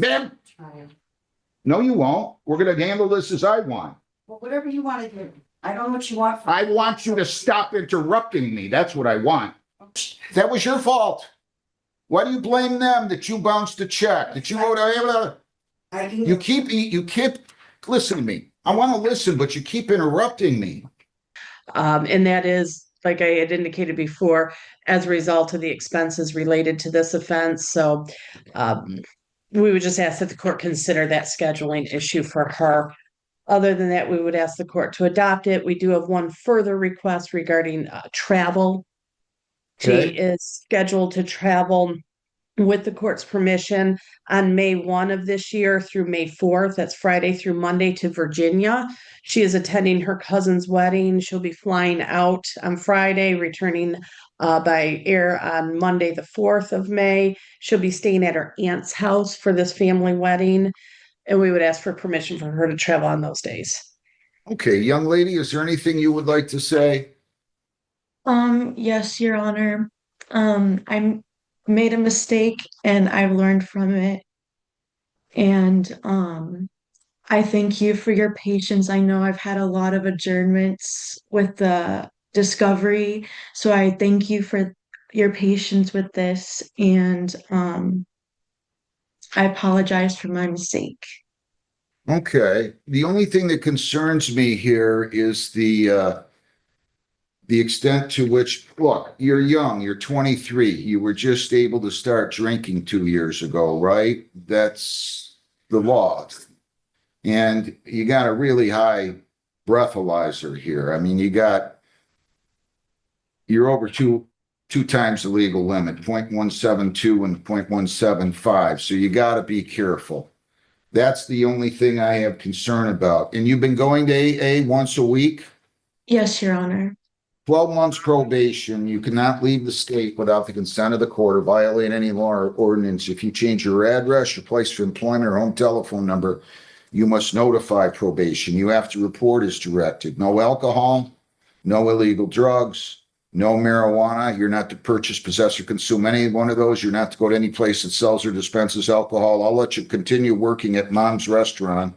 Ma'am? No, you won't. We're going to handle this as I want. Well, whatever you want to do. I don't know what you want from I want you to stop interrupting me. That's what I want. That was your fault. Why do you blame them that you bounced a check? That you wrote you keep listen to me. I want to listen, but you keep interrupting me. And that is, like I had indicated before, as a result of the expenses related to this offense. So we would just ask that the court consider that scheduling issue for her. Other than that, we would ask the court to adopt it. We do have one further request regarding travel. Okay. She is scheduled to travel with the court's permission on May 1 of this year through May 4th. That's Friday through Monday to Virginia. She is attending her cousin's wedding. She'll be flying out on Friday, returning by air on Monday, the 4th of May. She'll be staying at her aunt's house for this family wedding. And we would ask for permission for her to travel on those days. Okay, young lady, is there anything you would like to say? Yes, Your Honor. I made a mistake and I've learned from it. And I thank you for your patience. I know I've had a lot of adjournments with the discovery, so I thank you for your patience with this, and I apologize for my mistake. Okay. The only thing that concerns me here is the extent to which, look, you're young, you're 23. You were just able to start drinking 2 years ago, right? That's the law. And you got a really high breathalyzer here. I mean, you're over two times the legal limit, 0.172 and 0.175. So you got to be careful. That's the only thing I have concern about. And you've been going to AA once a week? Yes, Your Honor. 12 months probation. You cannot leave the state without the consent of the court or violate any law or ordinance. If you change your address, your place of employment, or home telephone number, you must notify probation. You have to report as directed. No alcohol, no illegal drugs, no marijuana. You're not to purchase, possess, or consume any one of those. You're not to go to any place that sells or dispenses alcohol. I'll let you continue working at Mom's Restaurant.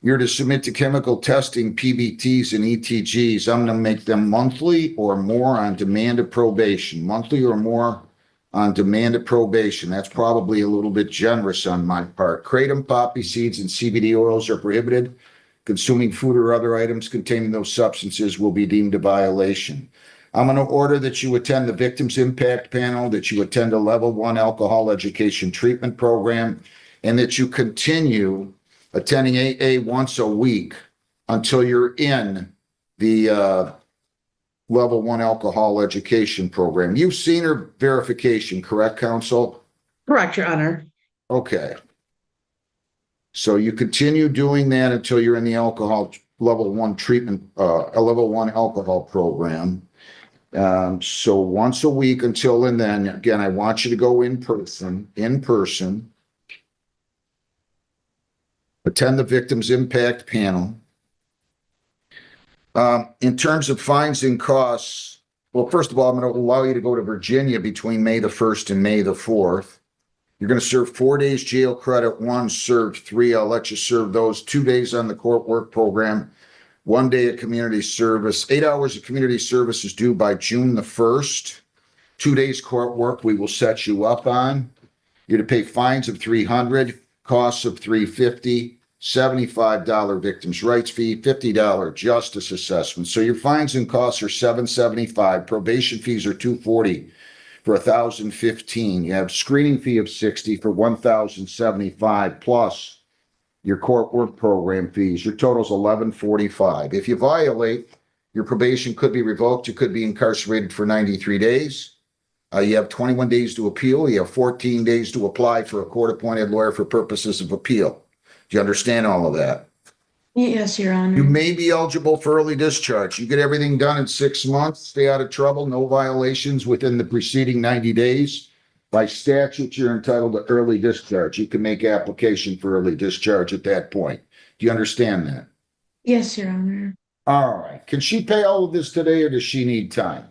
You're to submit to chemical testing, PBTs and ETGs. I'm going to make them monthly or more on demand of probation. Monthly or more on demand of probation. That's probably a little bit generous on my part. Kratom, poppy seeds, and CBD oils are prohibited. Consuming food or other items containing those substances will be deemed a violation. I'm going to order that you attend the Victims Impact Panel, that you attend a Level 1 alcohol education treatment program, and that you continue attending AA once a week until you're in the Level 1 alcohol education program. You've seen her verification, correct, counsel? Correct, Your Honor. Okay. So you continue doing that until you're in the alcohol Level 1 treatment, a Level 1 alcohol program. So once a week until and then. Again, I want you to go in person, attend the Victims Impact Panel. In terms of fines and costs, well, first of all, I'm going to allow you to go to Virginia between May the 1st and May the 4th. You're going to serve 4 days jail credit, 1 served, 3. I'll let you serve those. 2 days on the court work program, 1 day at community service. 8 hours of community service is due by June the 1st. 2 days court work we will set you up on. You're to pay fines of $300, costs of $350. $75 victims' rights fee, $50 justice assessment. So your fines and costs are $775. Probation fees are $240 for $1,015. You have screening fee of $60 for $1,075 plus your court work program fees. Your total's $1,145. If you violate, your probation could be revoked. You could be incarcerated for 93 days. You have 21 days to appeal. You have 14 days to apply for a court-appointed lawyer for purposes of appeal. Do you understand all of that? Yes, Your Honor. You may be eligible for early discharge. You get everything done in 6 months, stay out of trouble, no violations within the preceding 90 days. By statute, you're entitled to early discharge. You can make application for early discharge at that point. Do you understand that? Yes, Your Honor. All right. Can she pay all of this today or does she need time?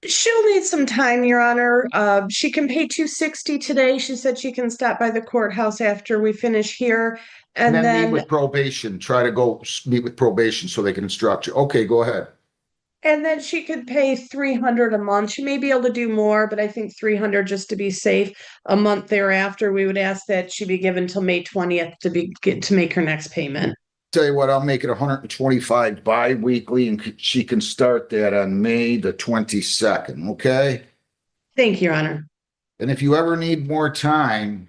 She'll need some time, Your Honor. She can pay $260 today. She said she can stop by the courthouse after we finish here. And And then meet then, with probation, try to go meet with probation so they can instruct you. Okay, go ahead. and then she could pay $300 a month. She may be able to do more, but I think $300 just to be safe. A month thereafter, we would ask that she be given till May 20th to make her next payment. Tell you what, I'll make it 125 bi-weekly and she can start that on May the 22nd, okay? Thank you, Your Honor. And if you ever need more time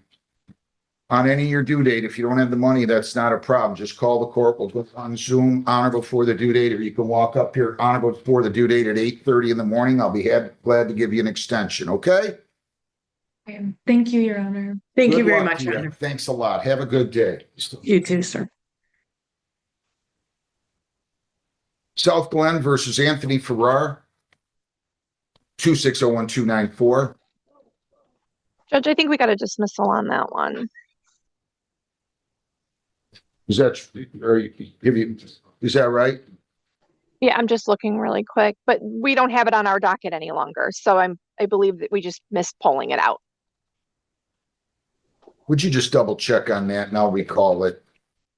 on any of your due date, if you don't have the money, that's not a problem. Just call the court. We'll go on Zoom on or before the due date, or you can walk up here on or before the due date at 8:30 in the morning. I'll be glad to give you an extension, okay? Thank you, Your Honor. Thank you Good very luck much, to Your you. Honor. Thanks a lot. Have a good day. You too, sir. South Glen versus Anthony Farrar, 2601294. Judge, I think we got a dismissal on that one. Is that, is that right? Yeah, I'm just looking really quick, but we don't have it on our docket any longer. So I believe that we just missed pulling it out. Would you just double check on that and I'll recall it?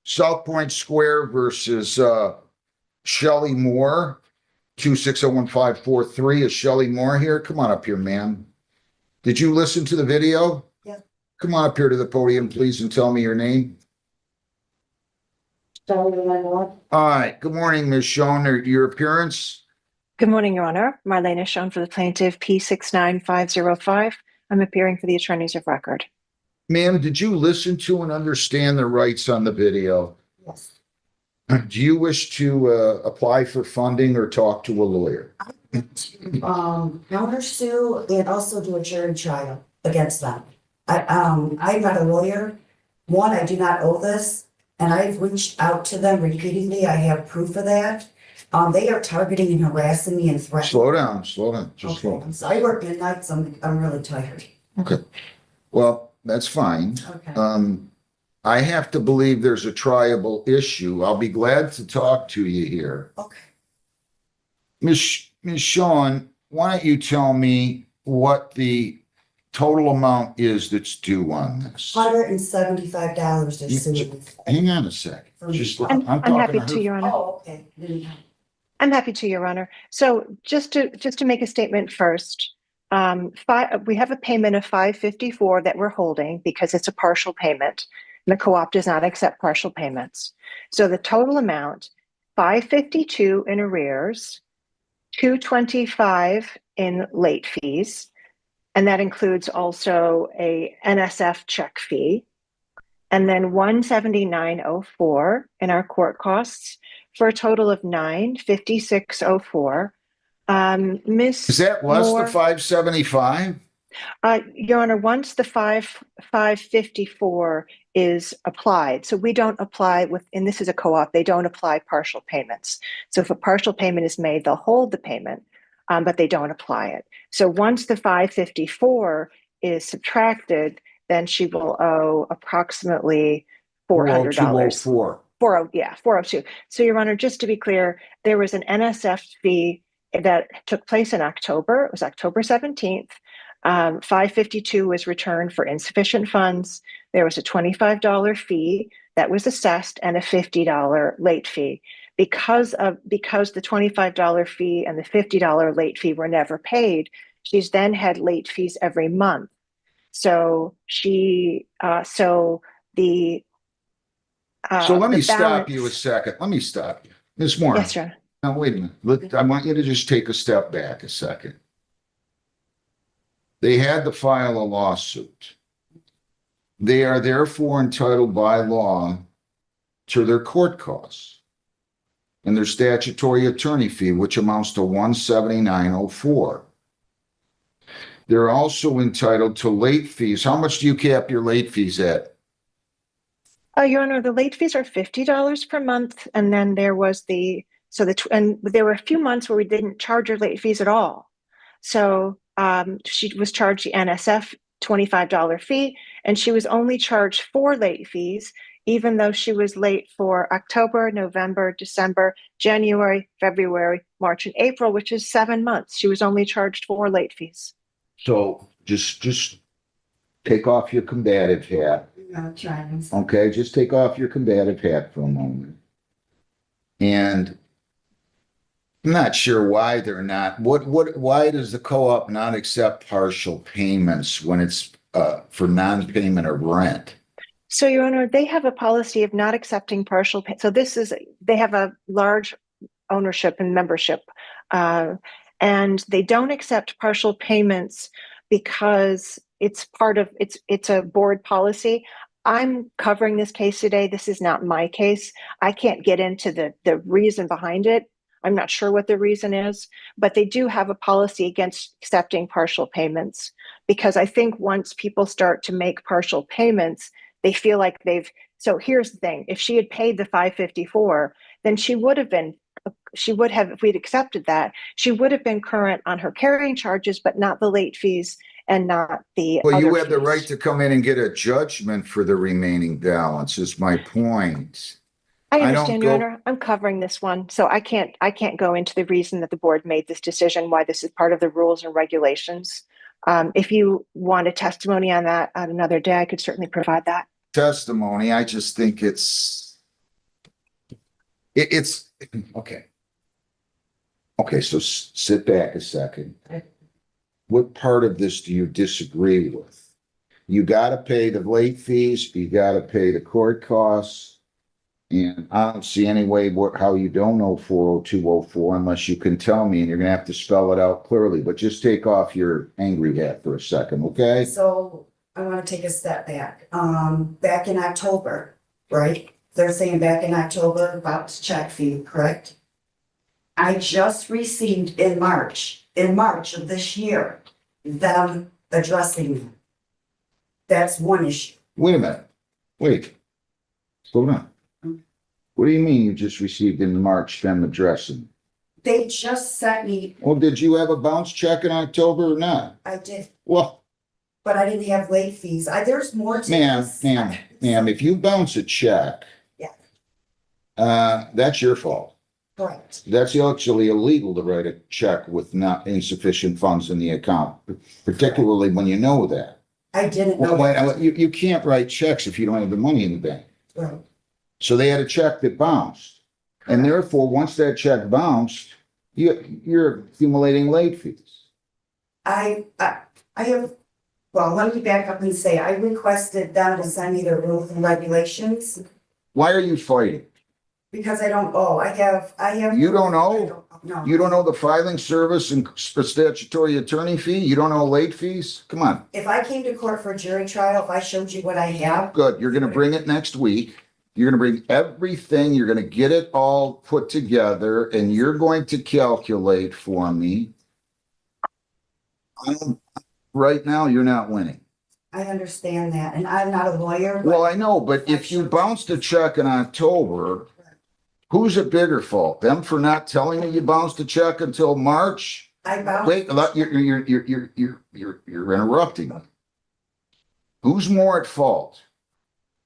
South Point Square versus Shelley Moore, 2601543. Is Shelley Moore here? Come on up here, ma'am. Did you listen to the video? Yeah. Come on up here to the podium, please, and tell me your name. All right. Good morning, Ms. Schoen. Your appearance? Good morning, Your Honor. Marlena Schoen for the plaintiff, P69505. I'm appearing for the attorneys of record. Ma'am, did you listen to and understand the rights on the video? Yes. Do you wish to apply for funding or talk to a lawyer? Counter sue and also do a jury trial against them. I'm not a lawyer. One, I do not owe this, and I've reached out to them repeatedly. I have proof of that. They are targeting and harassing me and threatening. Slow down, just slow. Okay, so I work midnight, so I'm really tired. Okay. Well, that's fine. Okay. I have to believe there's a triable issue. I'll be glad to talk to you here. Okay. Ms. Schoen, why don't you tell me what the total amount is that's due on this? $175 is sued. Hang on a second. I'm talking happy her. to, Your Honor. Oh, okay. Didn't know. I'm happy to, Your Honor. So just to make a statement first, we have a payment of $554 that we're holding because it's a partial payment. And the co-op does not accept partial payments. So the total amount, $552 in arrears, $225 in late fees, and that includes also a NSF check fee, and then $179.04 in our court costs for a total of $956.04. Is that less Moore, than 575? Your Honor, once the 554 is applied, so we don't apply and this is a co-op, they don't apply partial payments. So if a partial payment is made, they'll hold the payment, but they don't apply it. So once the 554 is subtracted, then she will owe approximately $400. 40204. 402. So Your Honor, just to be clear, there was an NSF fee that took place in October. It was October 17th. 552 was returned for insufficient funds. There was a $25 fee that was assessed and a $50 late fee. Because the $25 fee and the $50 late fee were never paid, she's then had late fees every month. So so let me stop balance... you a second. Let me stop you. Ms. Moore. Yes, sir. Now, wait a minute. I want you to just take a step back a second. They had to file a lawsuit. They are therefore entitled by law to their court costs and their statutory attorney fee, which amounts to $179.04. They're also entitled to late fees. How much do you cap your late fees at? Your Honor, the late fees are $50 per month, and then there was and there were a few months where we didn't charge her late fees at all. So she was charged the NSF $25 fee, and she was only charged 4 late fees even though she was late for October, November, December, January, February, March, and April, which is 7 months. She was only charged 4 late fees. So just take off your combative hat. I'm trying. Okay, just take off your combative hat for a moment. And I'm not sure why they're not, why does the co-op not accept partial payments when it's for non-payment of rent? So, Your Honor, they have a policy of not accepting partial pay. So they have a large ownership and membership, and they don't accept partial payments because it's a board policy. I'm covering this case today. This is not my case. I can't get into the reason behind it. I'm not sure what the reason is, but they do have a policy against accepting partial payments, because I think once people start to make partial payments, they feel like so here's the thing. If she had paid the $554, then if we'd accepted that, she would have been current on her carrying charges, but not the late fees and not the Well, you other have the fees. right to come in and get a judgment for the remaining balance, is my point. I don't understand, Your go- Honor. I'm covering this one, so I can't go into the reason that the board made this decision, why this is part of the rules and regulations. If you want a testimony on that on another day, I could certainly provide that. Testimony, I just think it's okay. Okay, so sit back a second. What part of this do you disagree with? You gotta pay the late fees, you gotta pay the court costs. And I don't see any way how you don't know 40204 unless you can tell me, and you're gonna have to spell it out clearly, but just take off your angry hat for a second, okay? So I want to take a step back. Back in October, right? They're saying back in October about the check fee, correct? I just received in March of this year, them addressing me. That's one issue. Wait a minute, wait, slow down. What do you mean you just received in March them addressing? They just sent me, Well, did you have a bounce check in October or not? I did, Well, but I didn't have late fees. There's more to this. ma'am, if you bounce a check. Yeah. That's your fault. Correct. That's actually illegal to write a check with not insufficient funds in the account, particularly when you know that. I didn't know. Well, you can't write checks if you don't have the money in the bank. Right. So they had a check that bounced. And therefore, once that check bounced, you're accumulating late fees. I have, well, let me back up and say, I requested them to send me the rules and regulations Why are you fighting? because I don't owe. I have. You don't owe? No. You don't know the filing service and statutory attorney fee? You don't know late fees? Come on. If I came to court for a jury trial, if I showed you what I have, Good. You're gonna bring it next week. You're gonna bring everything, you're gonna get it all put together, and you're going to calculate for me. Right now, you're not winning. I understand that, and I'm not a lawyer. but Well, I know, but if you bounced a check in October, who's at bigger fault? Them for not telling me you bounced a check until March? I bounced. Wait, you're interrupting me. Who's more at fault?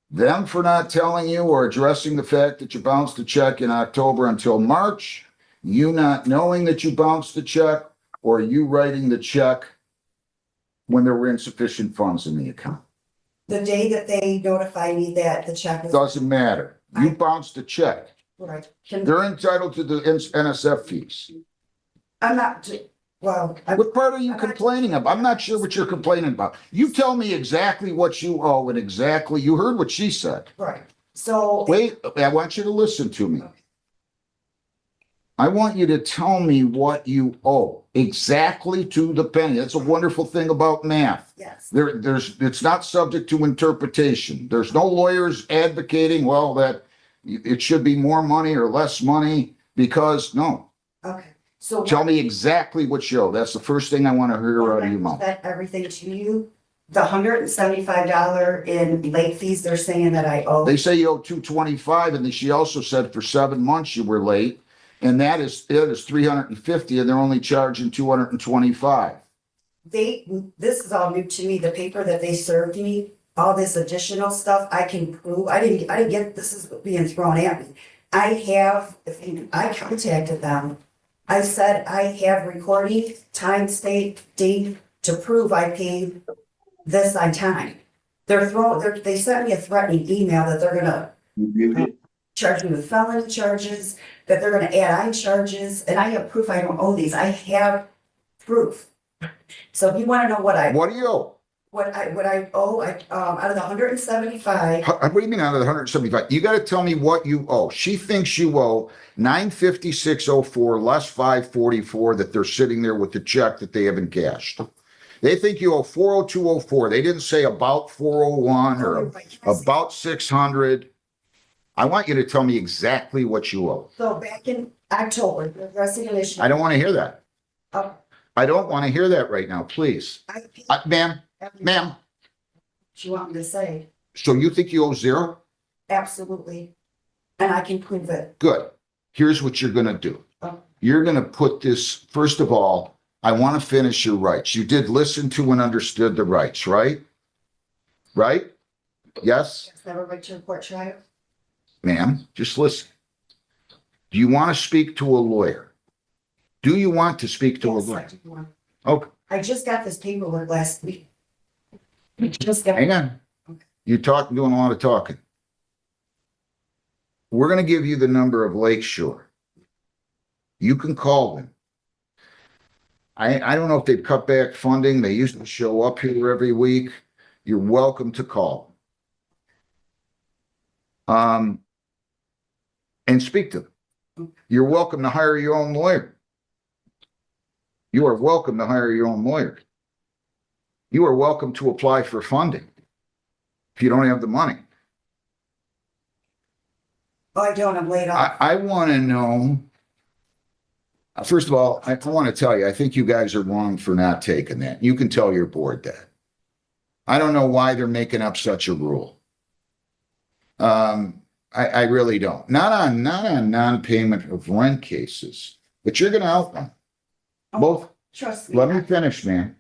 Them for not telling you or addressing the fact that you bounced a check in October until March? You not knowing that you bounced the check, or you writing the check when there were insufficient funds in the account? The day that they notified me that the check was. Doesn't matter. You bounced a check. Right. They're entitled to the NSF fees. I'm not, well. What part are you complaining about? I'm not sure what you're complaining about. You tell me exactly what you owe and exactly, you heard what she said. Right, so. Wait, I want you to listen to me. I want you to tell me what you owe exactly to the penny. That's a wonderful thing about math. Yes, It's not subject to interpretation. There's no lawyers advocating, well, that it should be more money or less money, because no. okay, so. Tell me exactly what you owe. That's the first thing I want to hear out of your mouth. That everything to you, the $175 in late fees, they're saying that I owe. They say you owe $225, and then she also said for 7 months you were late, and that is $350, and they're only charging $225. This is all new to me, the paper that they served me, all this additional stuff, I can prove, I didn't get, this is being thrown at me. I contacted them. I said, I have recording, time, date to prove I paid this on time. They sent me a threatening email that they're gonna charge me with felony charges, that they're gonna add on charges, and I have proof I don't owe these. I have proof. So if you wanna know What do you owe? what I owe, out of the 175, What do you mean out of the 175? You gotta tell me what you owe. She thinks you owe 956.04 less 544 that they're sitting there with the check that they haven't cashed. They think you owe 402.04. They didn't say about 401 or about 600. I want you to tell me exactly what you owe. so back in October, the resignation. I don't want to hear that. Oh, I don't want to hear that right now, please. I paid Ma'am, everything ma'am, you want me to say, so you think you owe zero? absolutely, and I can prove it. Good. Here's what you're gonna do. Oh. You're gonna put this, first of all, I want to finish your rights. You did listen to and understood the rights, right? Right? Yes, Is that a right to report trial? ma'am, just listen. Do you want to speak to a lawyer? Do you want to speak to a Yes, I lawyer? do want- Okay, I just got this paperwork last week. Just got. hang on. You're doing a lot of talking. We're gonna give you the number of Lakeshore. You can call them. I don't know if they've cut back funding. They used to show up here every week. You're welcome to call. And speak to them. You're welcome to hire your own lawyer. You are welcome to hire your own lawyer. You are welcome to apply for funding if you don't have the money. Oh, I don't, I'm laid off. I want to know. First of all, I want to tell you, I think you guys are wrong for not taking that. You can tell your board that. I don't know why they're making up such a rule. I really don't. Not on non-payment of rent cases, but you're going to outrun both. Trust me. Let me finish, man.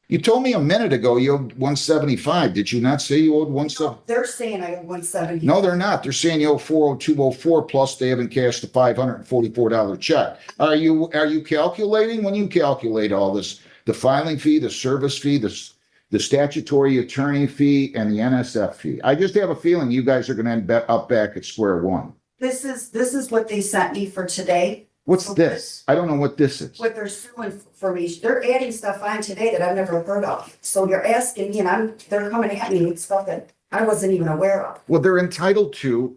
You told me a minute ago you owed 175. Did you not say you owed 170? They're saying I owe 170. No, they're not. They're saying you owe 402.04 plus they haven't cashed the $544 check. Are you calculating? When you calculate all this, the filing fee, the service fee, the statutory attorney fee, and the NSF fee? I just have a feeling you guys are going to end up back at square one. This is what they sent me for today. What's this? I don't know what this is. What they're suing for me. They're adding stuff on today that I've never heard of. So you're asking me and they're coming at me with stuff that I wasn't even aware of. Well, they're entitled to.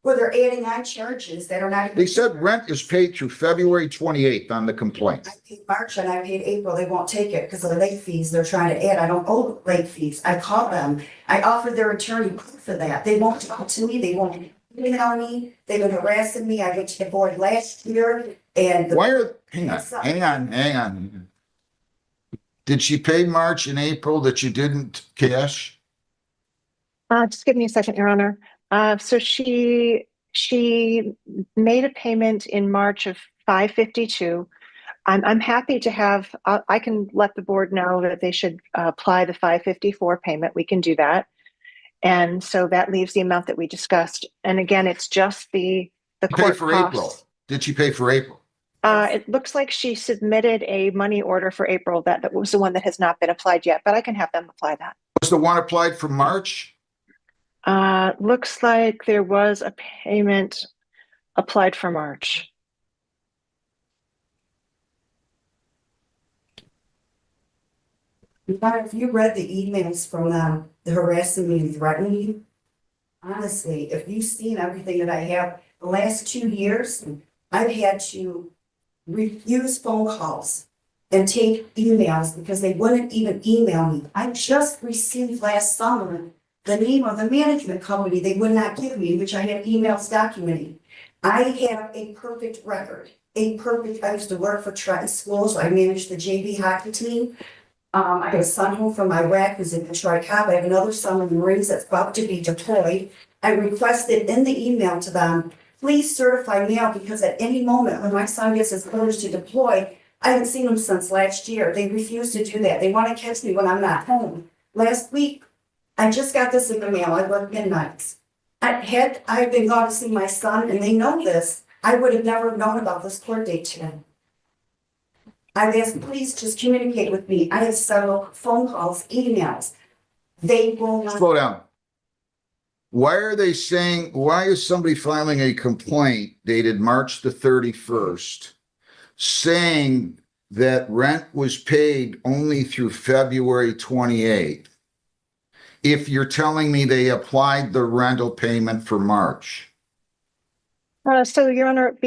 Well, they're adding on charges that are not even. They said rent is paid through February 28th on the complaint. I paid March and I paid April. They won't take it because of the late fees they're trying to add. I don't owe late fees. I called them. I offered their attorney proof of that. They won't talk to me. They won't email me. They've been harassing me. I went to the board last year and. Hang on. Did she pay March and April that you didn't cash? Just give me a second, Your Honor. So she made a payment in March of $552. I'm happy to have, I can let the board know that they should apply the $554 payment. We can do that. And so that leaves the amount that we discussed. And again, it's just the Pay court for costs. April. Did she pay for April? It looks like she submitted a money order for April. That was the one that has not been applied yet, but I can have them apply that. Was the one applied for March? Looks like there was a payment applied for March. If you read the emails from them, the harassing me and threatening me, honestly, if you've seen everything that I have, the last 2 years, I've had to refuse phone calls and take emails because they wouldn't even email me. I just received last summer the name of the management company they would not give me, which I had emails documenting. I have a perfect record, I used to work for Trenton Schools. I managed the JV hockey team. I have a son home from Iraq who's in Detroit Cop. I have another son in the Marines that's about to be deployed. I requested in the email to them, please certify mail because at any moment when my son gets his orders to deploy, I haven't seen him since last year. They refuse to do that. They want to catch me when I'm not home. Last week, I just got this in the mail. I work midnights. I've been going to see my son and they know this, I would have never known about this court date today. I've asked, please just communicate with me. I have several phone calls, emails. They will not. Slow down. Why are they saying, why is somebody filing a complaint dated March the 31st saying that rent was paid only through February 28th? If you're telling me they applied the rental payment for March. So, Your Honor,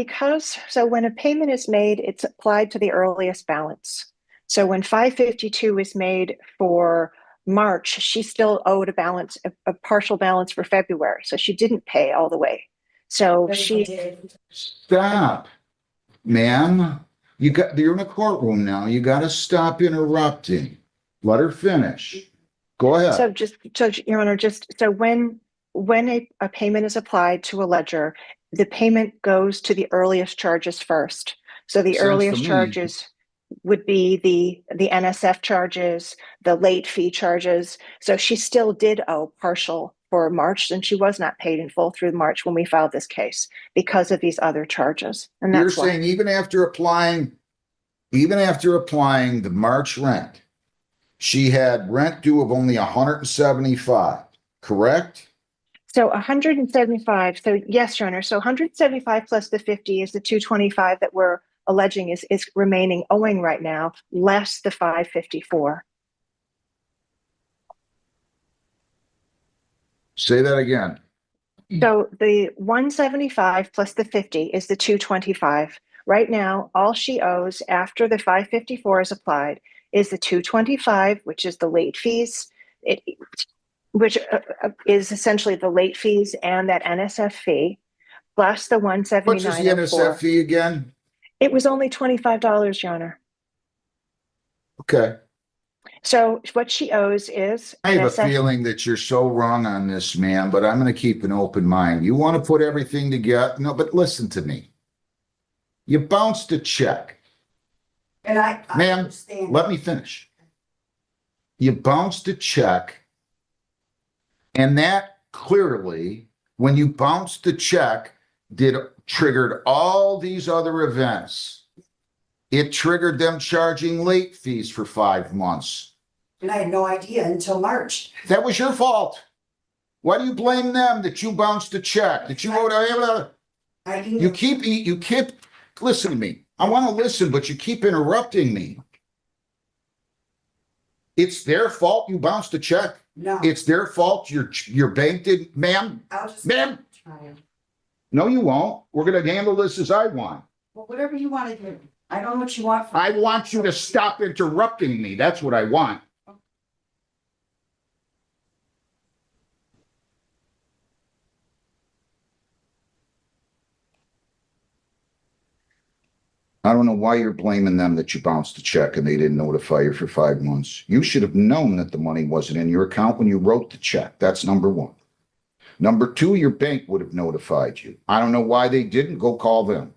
so when a payment is made, it's applied to the earliest balance. So when 552 is made for March, she still owed a partial balance for February. So she didn't pay all the way. So Stop, ma'am. You're in a courtroom now. You got to stop interrupting. Let her finish. Go ahead. So Your Honor, so when a payment is applied to a ledger, the payment goes to the earliest charges first. So the earliest charges would be the NSF charges, the late fee charges. So she still did owe partial for March, and she was not paid in full through March when we filed this case because of these other charges. And that's You're saying even after applying the March rent, she had rent due of only 175, correct? So 175. So yes, Your Honor. So 175 plus the 50 is the 225 that we're alleging is remaining owing right now, less the 554. Say that again. So the 175 plus the 50 is the 225. Right now, all she owes after the 554 is applied is the 225, which is the late fees, which is essentially the late fees and that NSF fee, plus the 179. What is the NSF fee again? It was only $25, Your Honor. Okay. So what she owes is I have a NSF. feeling that you're so wrong on this, man, but I'm going to keep an open mind. You want to put everything together? No, but listen to me. You bounced a check. And I Ma'am, understand. let me finish. You bounced a check, and that clearly, when you bounced the check, triggered all these other events. It triggered them charging late fees for 5 months. And I had no idea until March. That was your fault. Why do you blame them that you bounced a check? That you wrote? You keep. Listen to me. I want to listen, but you keep interrupting me. It's their fault you bounced a check. No. It's their fault your bank did, ma'am. Ma'am. No, you won't. We're going to handle this as I want. Well, whatever you want to do. I don't know what you want. I want you to stop interrupting me. That's what I want. I don't know why you're blaming them that you bounced a check and they didn't notify you for 5 months. You should have known that the money wasn't in your account when you wrote the check. That's number one. Number two, your bank would have notified you. I don't know why they didn't. Go call them.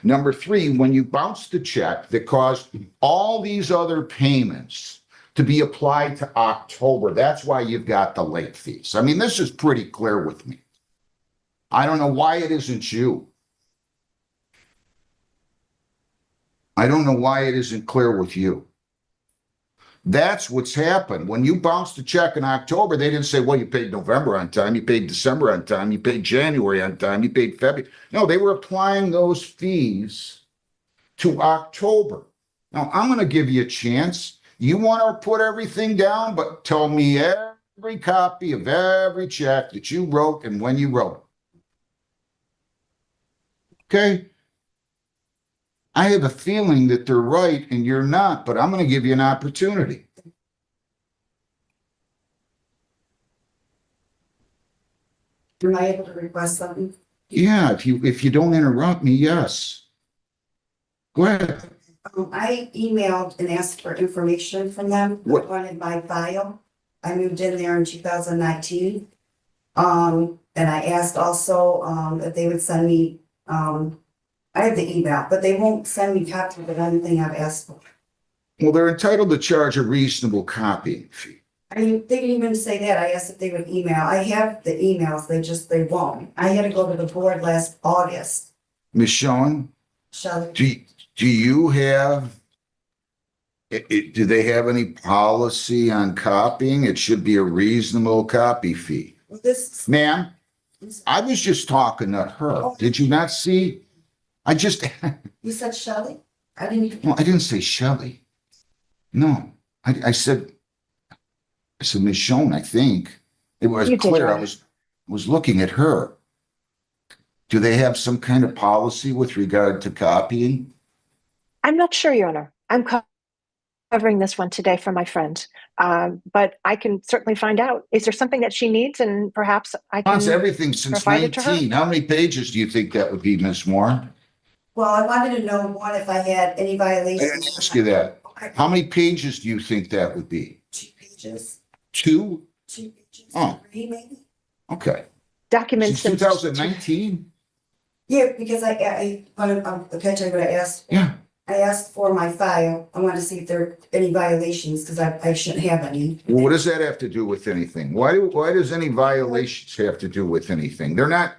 Number three, when you bounced the check that caused all these other payments to be applied to October, that's why you've got the late fees. I mean, this is pretty clear with me. I don't know why it isn't you. I don't know why it isn't clear with you. That's what's happened. When you bounced a check in October, they didn't say, well, you paid November on time, you paid December on time, you paid January on time, you paid February. No, they were applying those fees to October. Now, I'm going to give you a chance. You want to put everything down, but tell me every copy of every check that you wrote and when you wrote it. Okay? I have a feeling that they're right and you're not, but I'm going to give you an opportunity. Am I able to request something? Yeah, if you don't interrupt me, yes. Go ahead. I emailed and asked for information from them. What? I wanted my file. I moved in there in 2019. And I asked also if they would send me I have the email, but they won't send me copies of anything I've asked for. Well, they're entitled to charge a reasonable copying fee. I mean, they didn't even say that. I asked if they would email. I have the emails, they won't. I had to go to the board last August. Ms. Schoen, Shelley, do you have, do they have any policy on copying? It should be a reasonable copy fee. this, Ma'am, I was just talking to her. Did you not see? I just, you said Shelley? I didn't even, well, I didn't say Shelley. No, I said Ms. Schoen, I think. It was You did, clear. Your I Honor. was looking at her. Do they have some kind of policy with regard to copying? I'm not sure, Your Honor. I'm covering this one today for my friend. But I can certainly find out. Is there something that she needs? And perhaps I Wants can. everything since provide it to her. 19. How many pages do you think that would be, Ms. Moore? well, I wanted to know, one, if I had any I violations. didn't ask you that. How many pages do you think that would be? 2 pages, 2? 2 pages, Oh. 3 maybe? Okay. Documents. Since 2019? Yeah, because okay, tell you what I asked. Yeah. I asked for my file. I wanted to see if there are any violations, because I shouldn't have any. Well, what does that have to do with anything? Why does any violations have to do with anything? They're not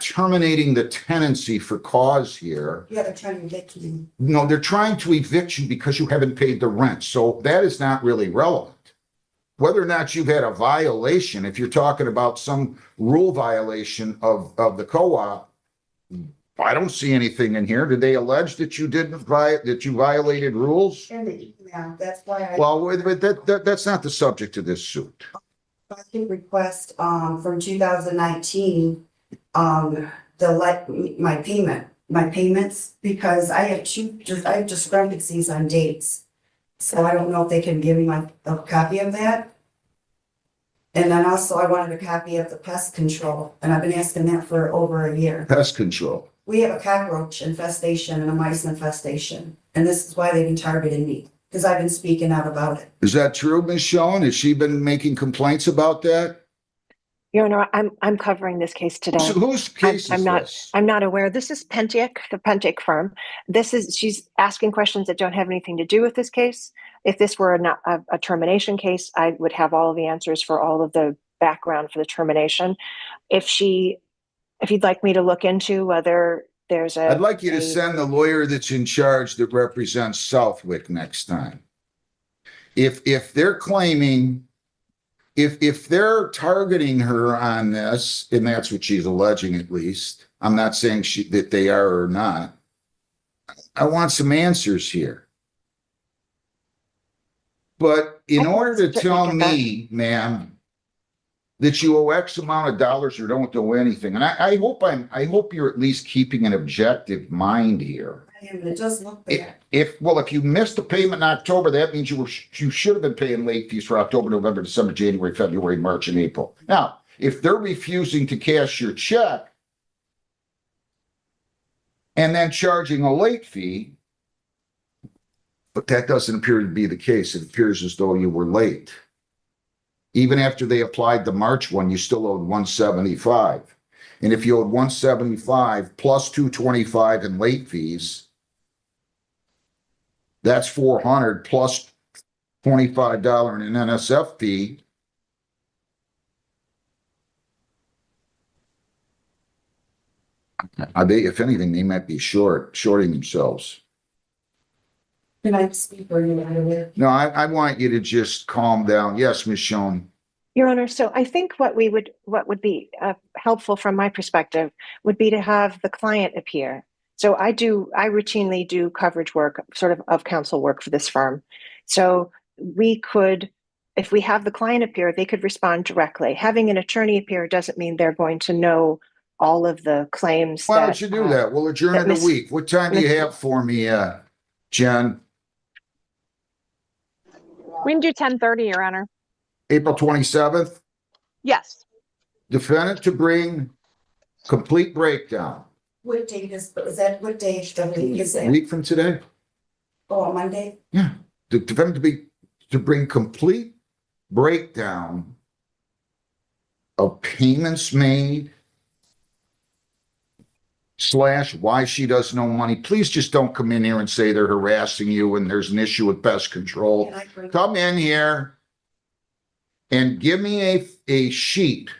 terminating the tenancy for cause here. Yeah, they're trying to evict me. No, they're trying to evict you because you haven't paid the rent. So that is not really relevant. Whether or not you've had a violation, if you're talking about some rule violation of the co-op, I don't see anything in here. Did they allege that you that you violated rules? And the email, that's why I. Well, that's not the subject of this suit. I can request, from 2019, my payments, because I have discrepancies on dates. So I don't know if they can give me a copy of that. And then also I wanted a copy of the pest control, and I've been asking that for over a year. Pest control. We have a cockroach infestation and a mice infestation, and this is why they've been targeting me, because I've been speaking out about it. Is that true, Ms. Schoen? Has she been making complaints about that? Your Honor, I'm covering this case today. So whose case is this? I'm not aware. This is Pentiak, the Pentiak firm. She's asking questions that don't have anything to do with this case. If this were a termination case, I would have all of the answers for all of the background for the termination. If you'd like me to look into whether there's I'd like you to send the lawyer that's in charge that represents Southwick next time. If they're claiming, if they're targeting her on this, and that's what she's alleging at least, I'm not saying that they are or not. I want some answers here. But in order to tell me, ma'am, that you owe X amount of dollars or don't owe anything, and I hope you're at least keeping an objective mind here. I am, it does look bad. If you missed a payment in October, that means you should have been paying late fees for October, November, December, January, February, March, and April. Now, if they're refusing to cash your check and then charging a late fee, but that doesn't appear to be the case. It appears as though you were late. Even after they applied the March one, you still owed 175. And if you owed 175 plus 225 in late fees, that's 400 plus $25 in an NSF fee. If anything, they might be shorting themselves. Can I speak for you out of it? No, I want you to just calm down. Yes, Ms. Schoen. Your Honor, so I think what would be helpful from my perspective would be to have the client appear. So I routinely do coverage work, sort of counsel work for this firm. So we could, if we have the client appear, they could respond directly. Having an attorney appear doesn't mean they're going to know all of the claims. Why don't you do that? We'll adjourn in a week. What time do you have for me, Jen? We can do 10:30, Your Honor. April 27th? Yes. Defendant to bring complete breakdown. What date is that, what day is A that? week from today? Oh, Monday? Yeah. The defendant to bring complete breakdown of payments made / why she doesn't owe money. Please just don't come in here and say they're harassing you and there's an issue with pest control. Can I bring? Come in here and give me a sheet.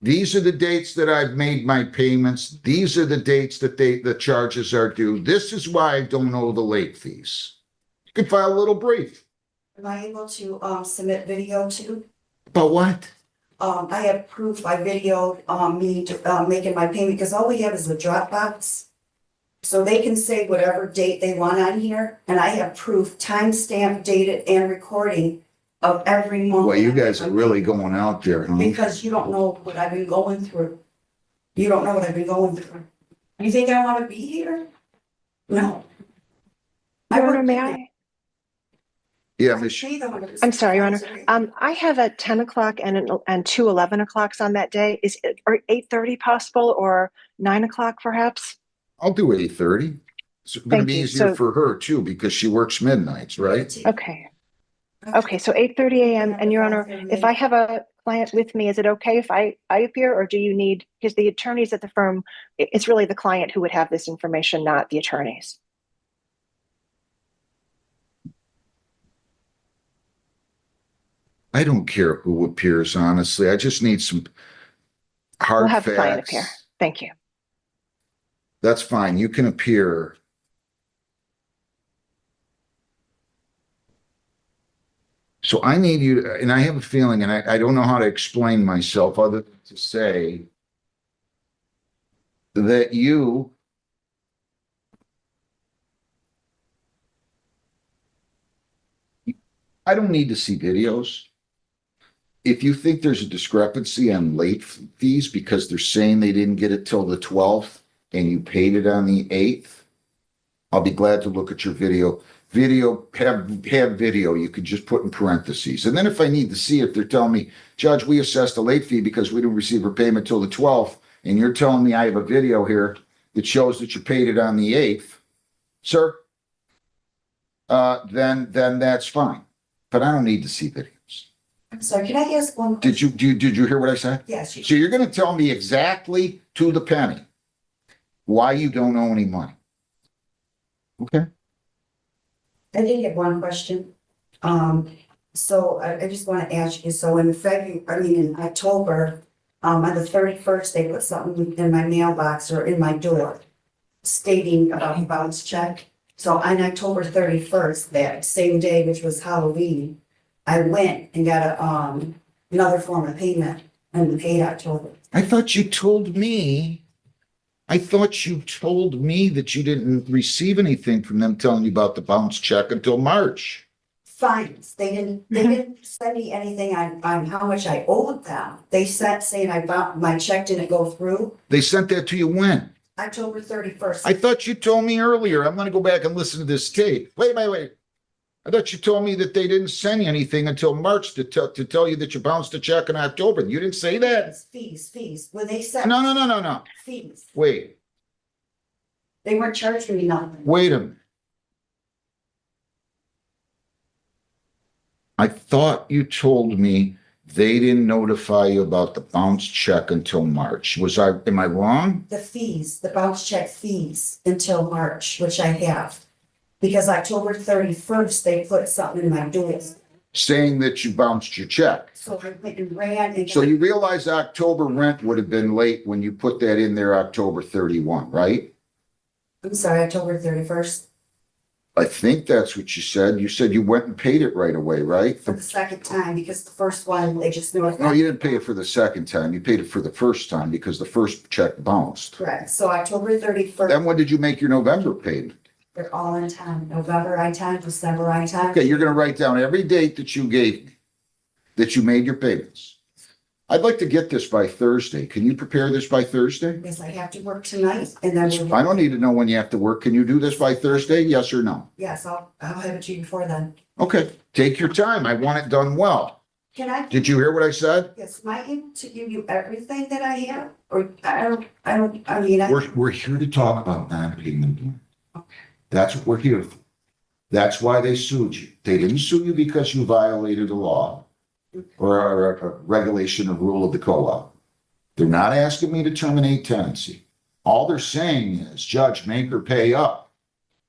These are the dates that I've made my payments. These are the dates that the charges are due. This is why I don't owe the late fees. You can file a little brief. Am I able to, submit video too? About what? I have proof by video, me, making my payment, because all we have is the Dropbox. So they can say whatever date they want on here, and I have proof, timestamp, dated, and recording of every month. Well, you guys are really going out there, huh? Because you don't know what I've been going through. You don't know what I've been going through. You think I wanna be here? No. Your Honor, may I? Yeah, Miss. I'm sorry, Your Honor. I have a 10 o'clock and two 11 o'clocks on that day. Is it, or 8:30 possible, or 9 o'clock perhaps? I'll do 8:30. It's gonna Thank be you. easier So- for her too, because she works midnights, right? Okay. Okay, so 8:30 a.m. And Your Honor, if I have a client with me, is it okay if I appear, or do you need, because the attorneys at the firm, it's really the client who would have this information, not the attorneys. I don't care who appears, honestly. I just need some hard We'll have the client facts. appear. Thank you. That's fine. You can appear. So I need you to, and I have a feeling, and I don't know how to explain myself other than to say that you I don't need to see videos. If you think there's a discrepancy on late fees because they're saying they didn't get it till the 12th and you paid it on the 8th, I'll be glad to look at your video. Have video, you could just put in parentheses. And then if I need to see if they're telling me, Judge, we assessed a late fee because we didn't receive our payment till the 12th, and you're telling me I have a video here that shows that you paid it on the 8th, sir, then that's fine. But I don't need to see videos. I'm sorry, can I ask one? Did you hear what I said? Yes. So you're gonna tell me exactly to the penny why you don't owe any money? Okay. I did have one question. So I just want to ask you, so in in October, on the 31st, they put something in my mailbox or in my door stating about a bounce check. So on October 31st, that same day, which was Halloween, I went and got another form of payment and paid October. I thought you told me that you didn't receive anything from them telling you about the bounce check until March. Fines. They didn't send me anything on how much I owed them. They sent saying my check didn't go through. They sent that to you when? October 31st. I thought you told me earlier. I'm gonna go back and listen to this tape. Wait. I thought you told me that they didn't send you anything until March to tell you that you bounced a check in October. You didn't say that? Fees. When they sent. No. Fees. Wait They weren't charging me nothing. a minute. I thought you told me they didn't notify you about the bounce check until March. Am I wrong? The bounce check fees until March, which I have. Because October 31st, they put something in my doors. Saying that you bounced your check. So I went and ran and. So you realize October rent would have been late when you put that in there October 31, right? I'm sorry, October 31st, I think that's what you said. You said you went and paid it right away, right? for the second time, because the first one, they just knew. No, you didn't pay it for the second time. You paid it for the first time because the first check bounced. Correct. So October 31st, Then when did you make your November payment? they're all in time. November on time, December on time. Okay, you're gonna write down every date that you gave me, that you made your payments. I'd like to get this by Thursday. Can you prepare this by Thursday? Because I have to work tonight and then. I don't need to know when you have to work. Can you do this by Thursday? Yes or no? Yes, I'll have it to you before then. Okay, take your time. I want it done well. Can I? Did you hear what I said? Yes, am I able to give you everything that I have? Or I mean. We're here to talk about non-payment. That's what we're here for. That's why they sued you. They didn't sue you because you violated a law or a regulation or rule of the co-op. They're not asking me to terminate tenancy. All they're saying is, Judge, make her pay up.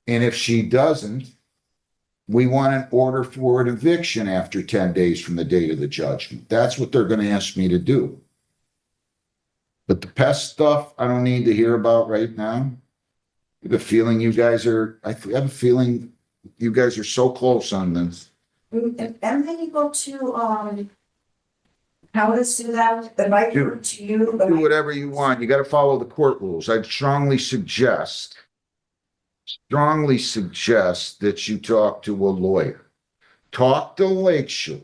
And if she doesn't, we want an order for an eviction after 10 days from the date of the judgment. That's what they're going to ask me to do. But the pest stuff, I don't need to hear about right now. I have a feeling you guys are, I have a feeling you guys are so close on this. And then you go to, how to sue that, but I Do- come to you. but Do I- whatever you want. You got to follow the court rules. I'd strongly suggest that you talk to a lawyer. Talk to Lakeshore.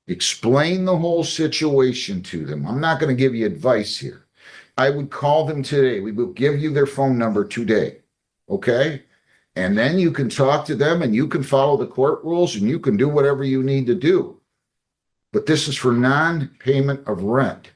Explain the whole situation to them. I'm not going to give you advice here. I would call them today. We will give you their phone number today. Okay? And then you can talk to them and you can follow the court rules and you can do whatever you need to do. But this is for non-payment of rent,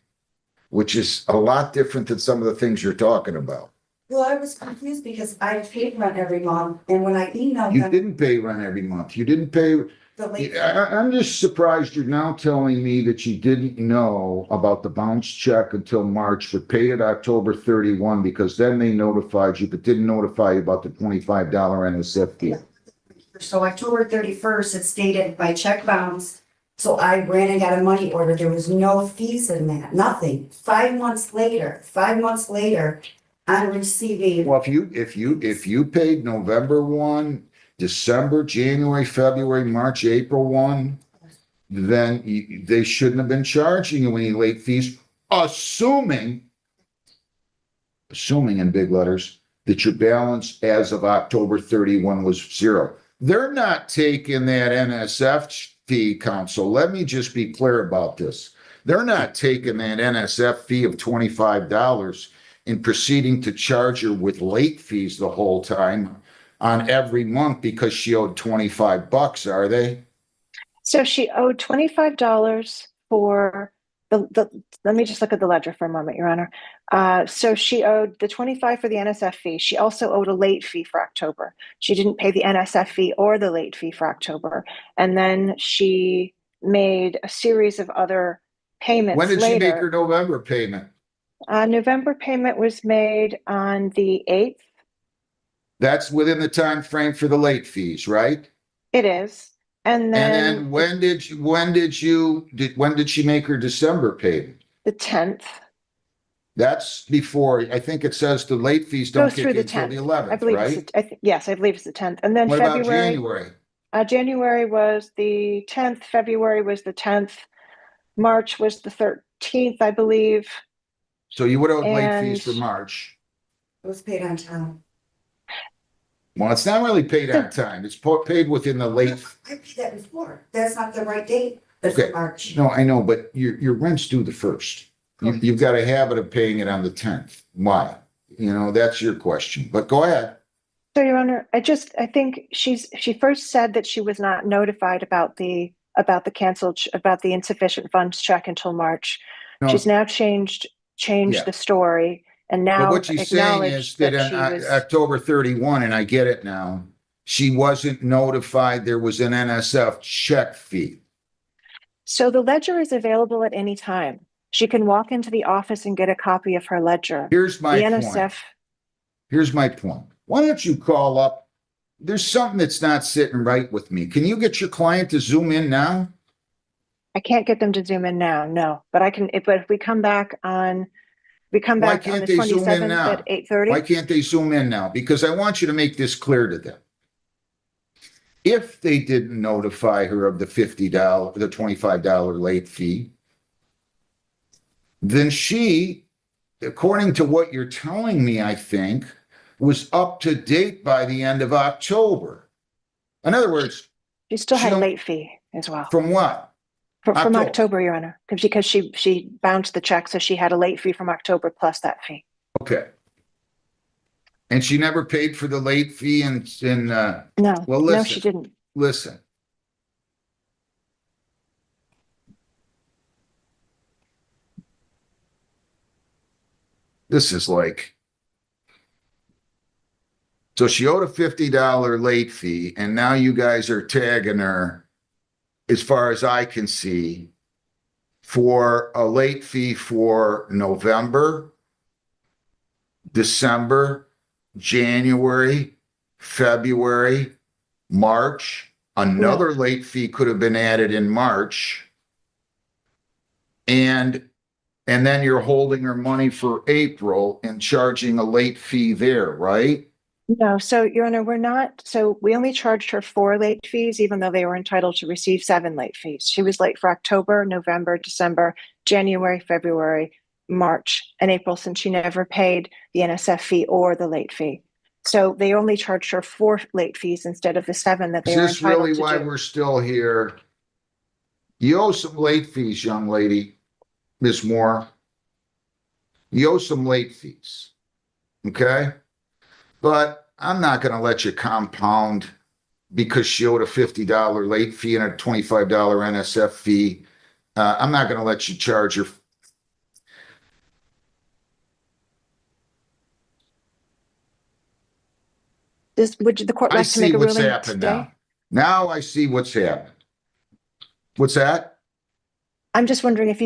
which is a lot different than some of the things you're talking about. Well, I was confused because I paid rent every month, and when I emailed You them, didn't pay rent every month. You didn't pay. the late. I'm just surprised you're now telling me that you didn't know about the bounce check until March, but paid it October 31 because then they notified you, but didn't notify you about the $25 NSF fee. So October 31st, it stated my check bounced. So I ran and got a money order. There was no fees in that, nothing. 5 months later, I'm receiving. Well, if you paid November 1, December, January, February, March, April 1, then they shouldn't have been charging you any late fees, assuming in big letters that your balance as of October 31 was zero. They're not taking that NSF fee, counsel. Let me just be clear about this. They're not taking that NSF fee of $25 and proceeding to charge her with late fees the whole time on every month because she owed $25, are they? So she owed $25 for let me just look at the ledger for a moment, Your Honor. So she owed the $25 for the NSF fee. She also owed a late fee for October. She didn't pay the NSF fee or the late fee for October. And then she made a series of other payments When did she make later. her November payment? November payment was made on the 8th. That's within the time frame for the late fees, right? It is. And then when did she make her December payment? the 10th. That's before, I think it says the late fees don't Goes kick through in the until 10th. the I 11th, believe right? yes, I believe it's the 10th. And then What about February. January? January was the 10th. February was the 10th. March was the 13th, I believe. So you would have owed late fees And- for March. It was paid on time. Well, it's not really paid on time. It's paid within the late. I paid that before. That's not the right date. It's Okay. March. No, I know, but your rent's due the 1st. You've got a habit of paying it on the 10th. Why? That's your question, but go ahead. So, Your Honor, I think she first said that she was not notified about the insufficient funds check until March. No, She's now changed Yeah. the story and but now what she's saying is acknowledged that that on she was. October 31, and I get it now, she wasn't notified there was an NSF check fee. So the ledger is available at any time. She can walk into the office and get a copy of her ledger. Here's my The point. NSF. Here's my point. Why don't you call up? There's something that's not sitting right with me. Can you get your client to zoom in now? I can't get them to zoom in now, no. But I can. But if we come back on the can't they zoom in 27th now? at 8:30. Why can't they zoom in now? Because I want you to make this clear to them. If they didn't notify her of the the $25 late fee, then she, according to what you're telling me, I think, was up to date by the end of October. In other words, She still had a She'll- late fee as well from what? from October. October, Your Honor, because she bounced the check, so she had a late fee from October plus that fee. Okay. And she never paid for the late fee No, Well, no, listen. she didn't. listen. This is like, so she owed a $50 late fee, and now you guys are tagging her, as far as I can see, for a late fee for November, December, January, February, March, Another late fee could have been added in March. And then you're holding her money for April and charging a late fee there, right? No, so Your Honor, we only charged her 4 late fees, even though they were entitled to receive 7 late fees. She was late for October, November, December, January, February, March, and April, since she never paid the NSF fee or the late fee. So they only charged her 4 late fees instead of the 7 that they Is were this entitled really to why do. we're still here? You owe some late fees, young lady, Miss Moore. You owe some late fees, okay? But I'm not going to let you compound because she owed a $50 late fee and a $25 NSF fee. I'm not going to let you charge her. Would the court I like to see make a what's ruling happened today? now. Now I see what's happened. What's that? I'm just wondering if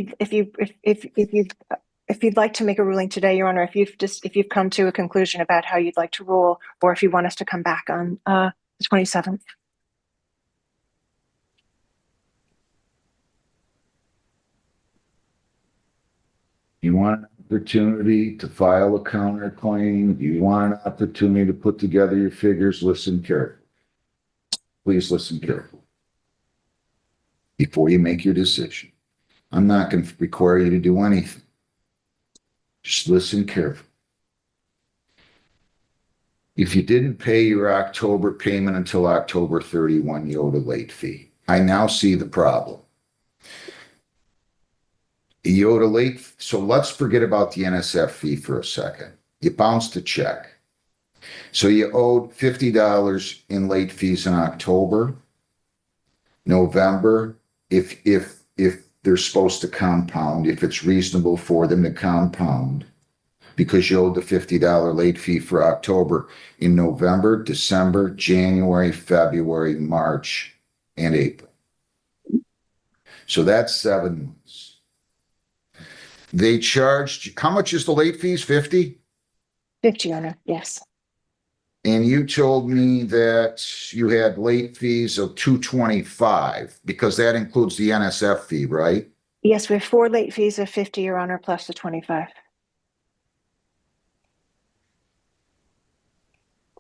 you'd like to make a ruling today, Your Honor, if you've come to a conclusion about how you'd like to rule, or if you want us to come back on the 27th. You want an opportunity to file a counterclaim? You want an opportunity to put together your figures? Listen carefully. Please listen carefully before you make your decision. I'm not going to require you to do anything. Just listen carefully. If you didn't pay your October payment until October 31, you owed a late fee. I now see the problem. You owed a late, so let's forget about the NSF fee for a second. You bounced a check. So you owed $50 in late fees in October, November, if they're supposed to compound, if it's reasonable for them to compound, because you owed the $50 late fee for October in November, December, January, February, March, and April. So that's 7 months. They charged, how much is the late fees? 50? 50, Your Honor, yes. And you told me that you had late fees of $225 because that includes the NSF fee, right? Yes, we have 4 late fees of 50, Your Honor, plus the 25.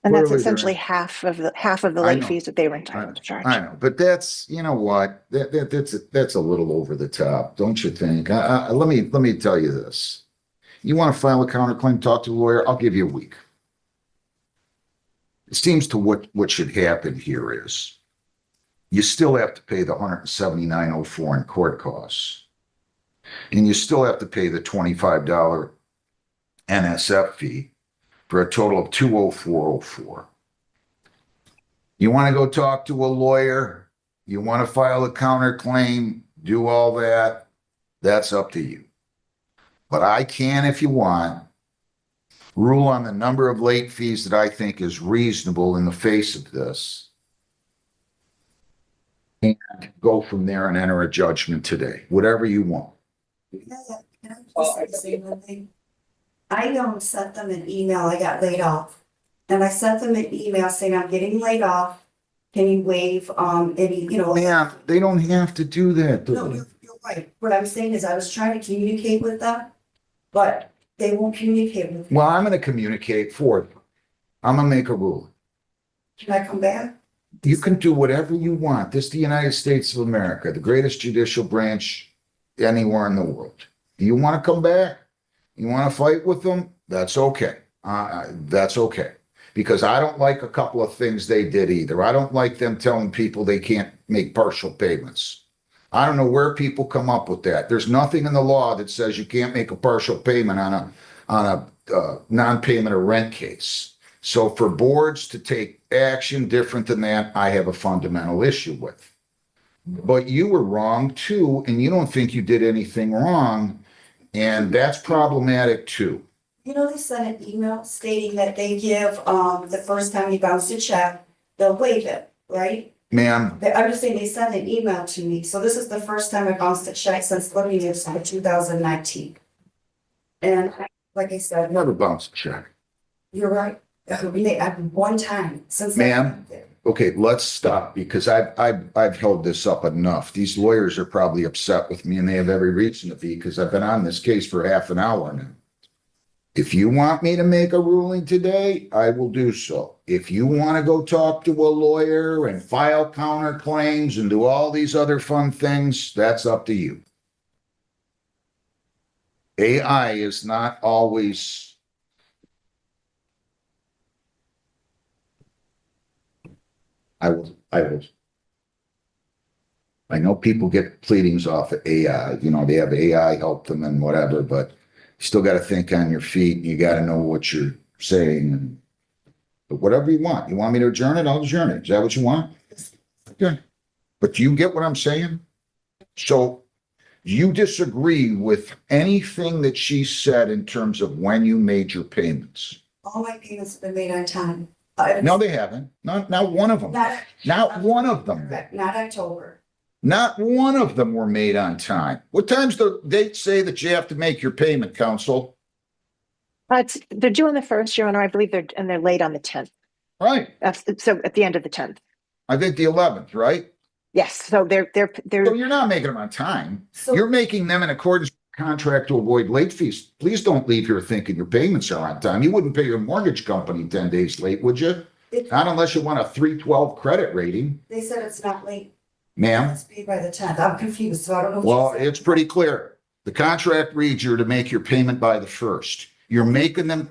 And that's Clearly, essentially half of the late fees that they were entitled to charge. I know, but that's, you know what, that's a little over the top, don't you think? Let me tell you this. You want to file a counterclaim, talk to a lawyer, I'll give you a week. It seems to what should happen here is you still have to pay the $179.04 in court costs. And you still have to pay the $25 NSF fee for a total of $204.04. You want to go talk to a lawyer, you want to file a counterclaim, do all that, that's up to you. But I can, if you want, rule on the number of late fees that I think is reasonable in the face of this, and go from there and enter a judgment today, whatever you want. Can I just say one thing? I sent them an email, I got laid off. And I sent them an email saying, I'm getting laid off. Can you waive, any, Ma'am, they don't have to do that. No, you're right. What I'm saying is I was trying to communicate with them, but they won't communicate with me. Well, I'm going to communicate for you. I'm going to make a ruling. Can I come back? You can do whatever you want. This is the United States of America, the greatest judicial branch anywhere in the world. Do you want to come back? You want to fight with them? That's okay. That's okay. Because I don't like a couple of things they did either. I don't like them telling people they can't make partial payments. I don't know where people come up with that. There's nothing in the law that says you can't make a partial payment on a non-payment of rent case. So for boards to take action different than that, I have a fundamental issue with. But you were wrong too, and you don't think you did anything wrong, and that's problematic too. They sent an email stating that they give, the first time you bounce a check, they'll waive it, right? Ma'am, I'm just saying they sent an email to me, so this is the first time I bounced a check since living here since 2019. And like I said, never bounce a check. you're right. I have one time since. Ma'am, Okay, let's stop because I've held this up enough. These lawyers are probably upset with me and they have every reason to be because I've been on this case for half an hour now. If you want me to make a ruling today, I will do so. If you want to go talk to a lawyer and file counterclaims and do all these other fun things, that's up to you. AI is not always. I will. I know people get pleadings off of AI, they have AI help them and whatever, but you still got to think on your feet. You got to know what you're saying. But whatever you want. You want me to adjourn it? I'll adjourn it. Is that what you want? Okay. But do you get what I'm saying? So you disagree with anything that she said in terms of when you made your payments? All my payments have been made on time. No, they haven't. Not one of them. Not one of them. Not October. Not one of them were made on time. What time's the date say that you have to make your payment, counsel? They're due on the 1st, Your Honor. I believe they're late on the 10th. Right. So at the end of the 10th. I think the 11th, right? Yes. So they're. So you're not making them on time. So You're making them in accordance with the contract to avoid late fees. Please don't leave here thinking your payments are on time. You wouldn't pay your mortgage company 10 days late, would you? Not unless you want a 312 credit rating. they said it's not late. Ma'am? It's paid by the 10th. I'm confused, so I don't know. Well, it's pretty clear. The contract reads you're to make your payment by the 1st. You're making them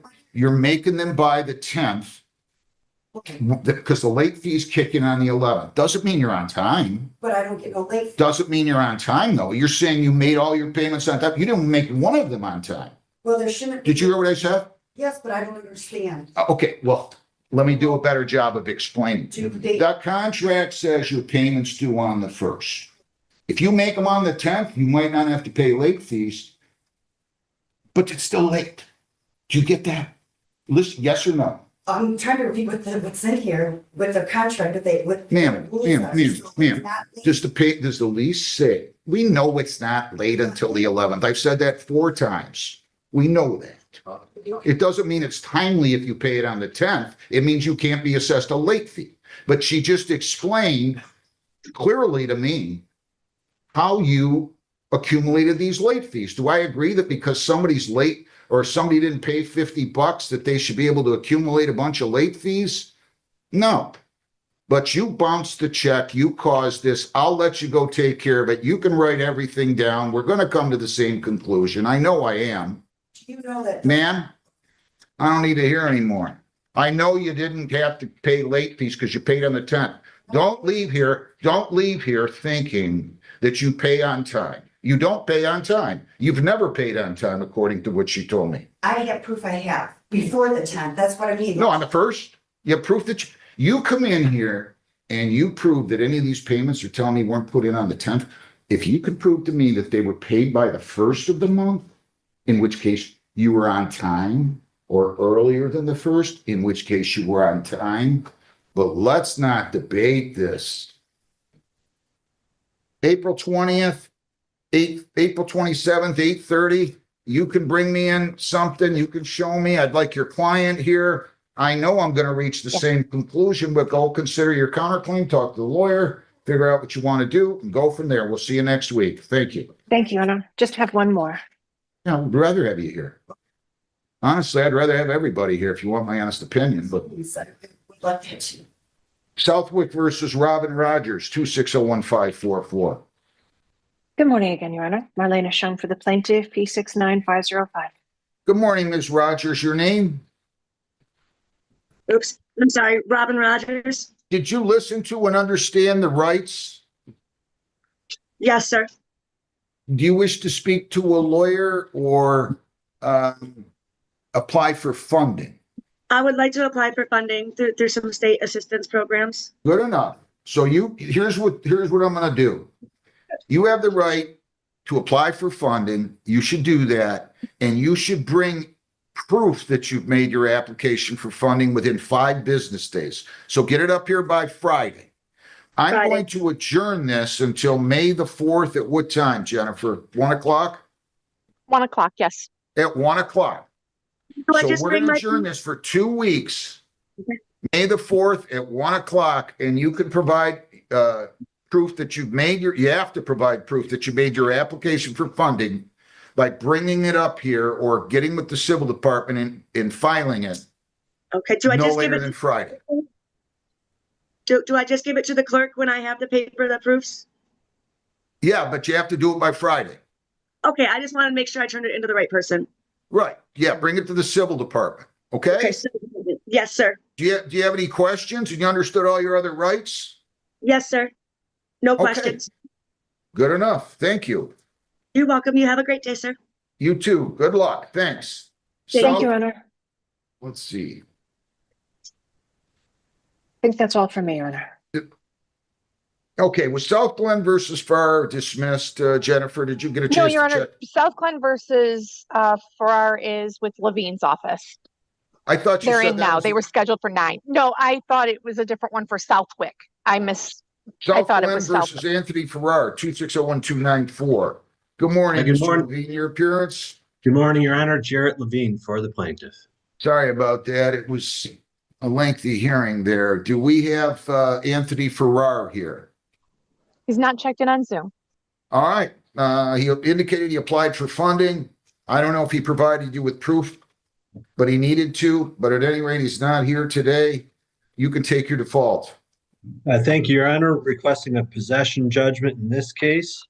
by the 10th Okay, because the late fees kick in on the 11th. Doesn't mean you're on time. but I don't get no late. Doesn't mean you're on time, though. You're saying you made all your payments on time. You didn't make one of them on time. Well, there shouldn't. Did you hear what I said? Yes, but I don't understand. Okay, well, let me do a better job of explaining. Due date. The contract says your payment's due on the 1st. If you make them on the 10th, you might not have to pay late fees, but it's still late. Do you get that? Listen, yes or no? I'm trying to read what's in here with the contract that Ma'am, Just does the lease say, we know it's not late until the 11th. I've said that 4 times. We know that. It doesn't mean it's timely if you pay it on the 10th. It means you can't be assessed a late fee. But she just explained clearly to me how you accumulated these late fees. Do I agree that because somebody's late or somebody didn't pay $50 that they should be able to accumulate a bunch of late fees? No. But you bounced the check. You caused this. I'll let you go take care of it. You can write everything down. We're going to come to the same conclusion. I know I am. You know that. Man, I don't need to hear anymore. I know you didn't have to pay late fees because you paid on the 10th. Don't leave here thinking that you pay on time. You don't pay on time. You've never paid on time, according to what she told me. I have proof I have before the 10th. That's what I mean. No, on the 1st, you have proof that you come in here and you prove that any of these payments you're telling me weren't put in on the 10th. If you could prove to me that they were paid by the 1st of the month, in which case you were on time, or earlier than the 1st, in which case you were on time. But let's not debate this. April 20th, April 27th, 8:30, you can bring me in something, you can show me. I'd like your client here. I know I'm going to reach the same conclusion, but go consider your counterclaim, talk to the lawyer, figure out what you want to do, and go from there. We'll see you next week. Thank you. Thank you, Anna. Just have one more. I'd rather have you here. Honestly, I'd rather have everybody here if you want my honest opinion, but We'd like that too. Southwick versus Robin Rogers, 2601544. Good morning again, Your Honor. Marlena Shung for the plaintiff, P69505. Good morning, Ms. Rogers. Your name? Oops, I'm sorry, Robin Rogers. Did you listen to and understand the rights? Yes, sir. Do you wish to speak to a lawyer or apply for funding? I would like to apply for funding through some state assistance programs. Good enough. So here's what I'm going to do. You have the right to apply for funding. You should do that. And you should bring proof that you've made your application for funding within 5 business days. So get it up here by Friday. I'm Friday. going to adjourn this until May the 4th. At what time, Jennifer? 1 o'clock? 1 o'clock, yes. At 1 o'clock. So I So just we're bring going to my, adjourn this for 2 weeks. Okay. May the 4th at 1 o'clock, and you can provide proof that you have to provide proof that you made your application for funding by bringing it up here or getting with the civil department and filing it Okay, do I no just give later it, than Friday. do I just give it to the clerk when I have the paper that proves? Yeah, but you have to do it by Friday. Okay, I just wanted to make sure I turned it into the right person. Right. Yeah, bring it to the civil department. Okay? Okay, so, yes, sir. Do you have any questions? And you understood all your other rights? Yes, sir. No Okay. questions. Good enough. Thank you. You're welcome. You have a great day, sir. You too. Good luck. Thanks. Thank Thank South- you, Your Honor. Let's see. I think that's all for me, Your Honor. Okay, was South Glen versus Farrar dismissed? Jennifer, did you get a No, chance Your to Honor, check? South Glen versus Farrar is with Levine's office. I thought you They're said in that now. was They were scheduled for 9. No, I thought it was a different one for Southwick. I South thought it Glen was versus Anthony Farrar, 2601294. Good morning, Good Mr. morning. Levine. Your appearance? Good morning, Your Honor. Jarrett Levine for the plaintiff. Sorry about that. It was a lengthy hearing there. Do we have Anthony Farrar here? He's not checked in on Zoom. All right. He indicated he applied for funding. I don't know if he provided you with proof, but he needed to. But at any rate, he's not here today. You can take your default. Thank you, Your Honor. Requesting a possession judgment in this case.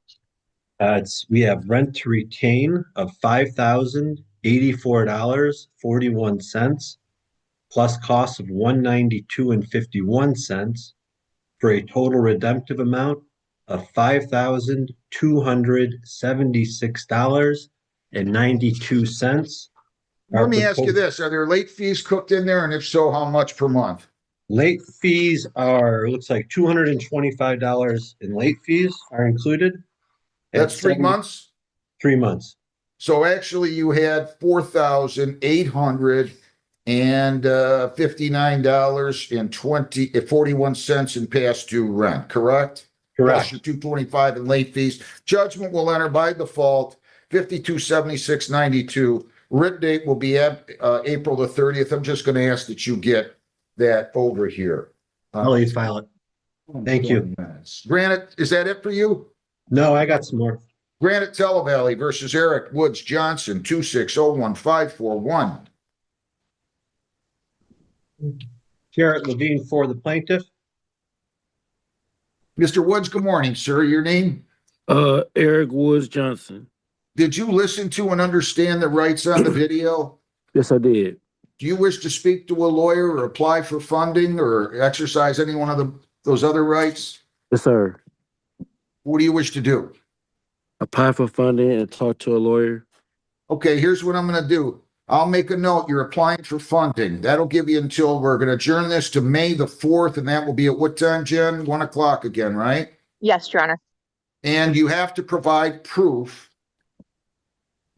We have rent to retain of $5,084.41 plus costs of $192.51 for a total redemptive amount of $5,276.92. Let me ask you this. Are there late fees cooked in there? And if so, how much per month? Late fees are, looks like $225 in late fees are included. That's At 3 months? 3 months. So actually you had $4,859.41 in past due rent, correct? Plus Correct. your 225 in late fees. Judgment will enter by default 5276.92. Writ date will be April the 30th. I'm just going to ask that you get that over here. I'll e-file it. Thank you. Granite, is that it for you? No, I got some more. Granite Televalley versus Eric Woods Johnson, 2601541. Jarrett Levine for the plaintiff. Mr. Woods, good morning, sir. Your name? Eric Woods Johnson. Did you listen to and understand the rights on the video? Yes, I did. Do you wish to speak to a lawyer or apply for funding or exercise any one of those other rights? Yes, sir. What do you wish to do? Apply for funding and talk to a lawyer. Okay, here's what I'm going to do. I'll make a note. You're applying for funding. That'll give you until we're going to adjourn this to May the 4th, and that will be at what time, Jen? 1 o'clock again, right? Yes, Your Honor. And you have to provide proof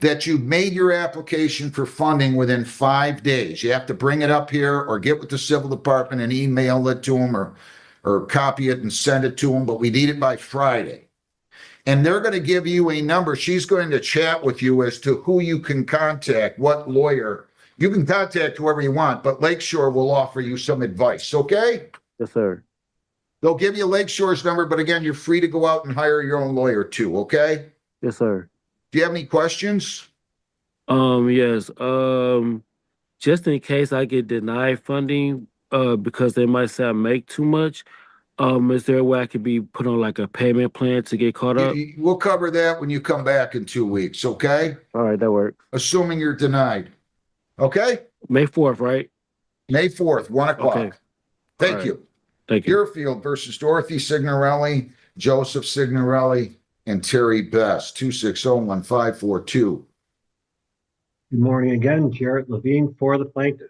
that you made your application for funding within 5 days. You have to bring it up here or get with the civil department and email it to them or copy it and send it to them, but we need it by Friday. And they're going to give you a number. She's going to chat with you as to who you can contact, what lawyer. You can contact whoever you want, but Lakeshore will offer you some advice, okay? Yes, sir. They'll give you Lakeshore's number, but again, you're free to go out and hire your own lawyer too, okay? Yes, sir. Do you have any questions? Yes. Just in case I get denied funding, because they might say I make too much, is there a way I could be put on like a payment plan to get caught up? We'll cover that when you come back in 2 weeks, okay? All right, that works. Assuming you're denied. Okay? May 4th, right? May 4th, 1 o'clock. Okay. Thank All right. you. Thank you. Deerfield versus Dorothy Signorelli, Joseph Signorelli, and Terry Best, 2601542. Good morning again. Jarrett Levine for the plaintiff.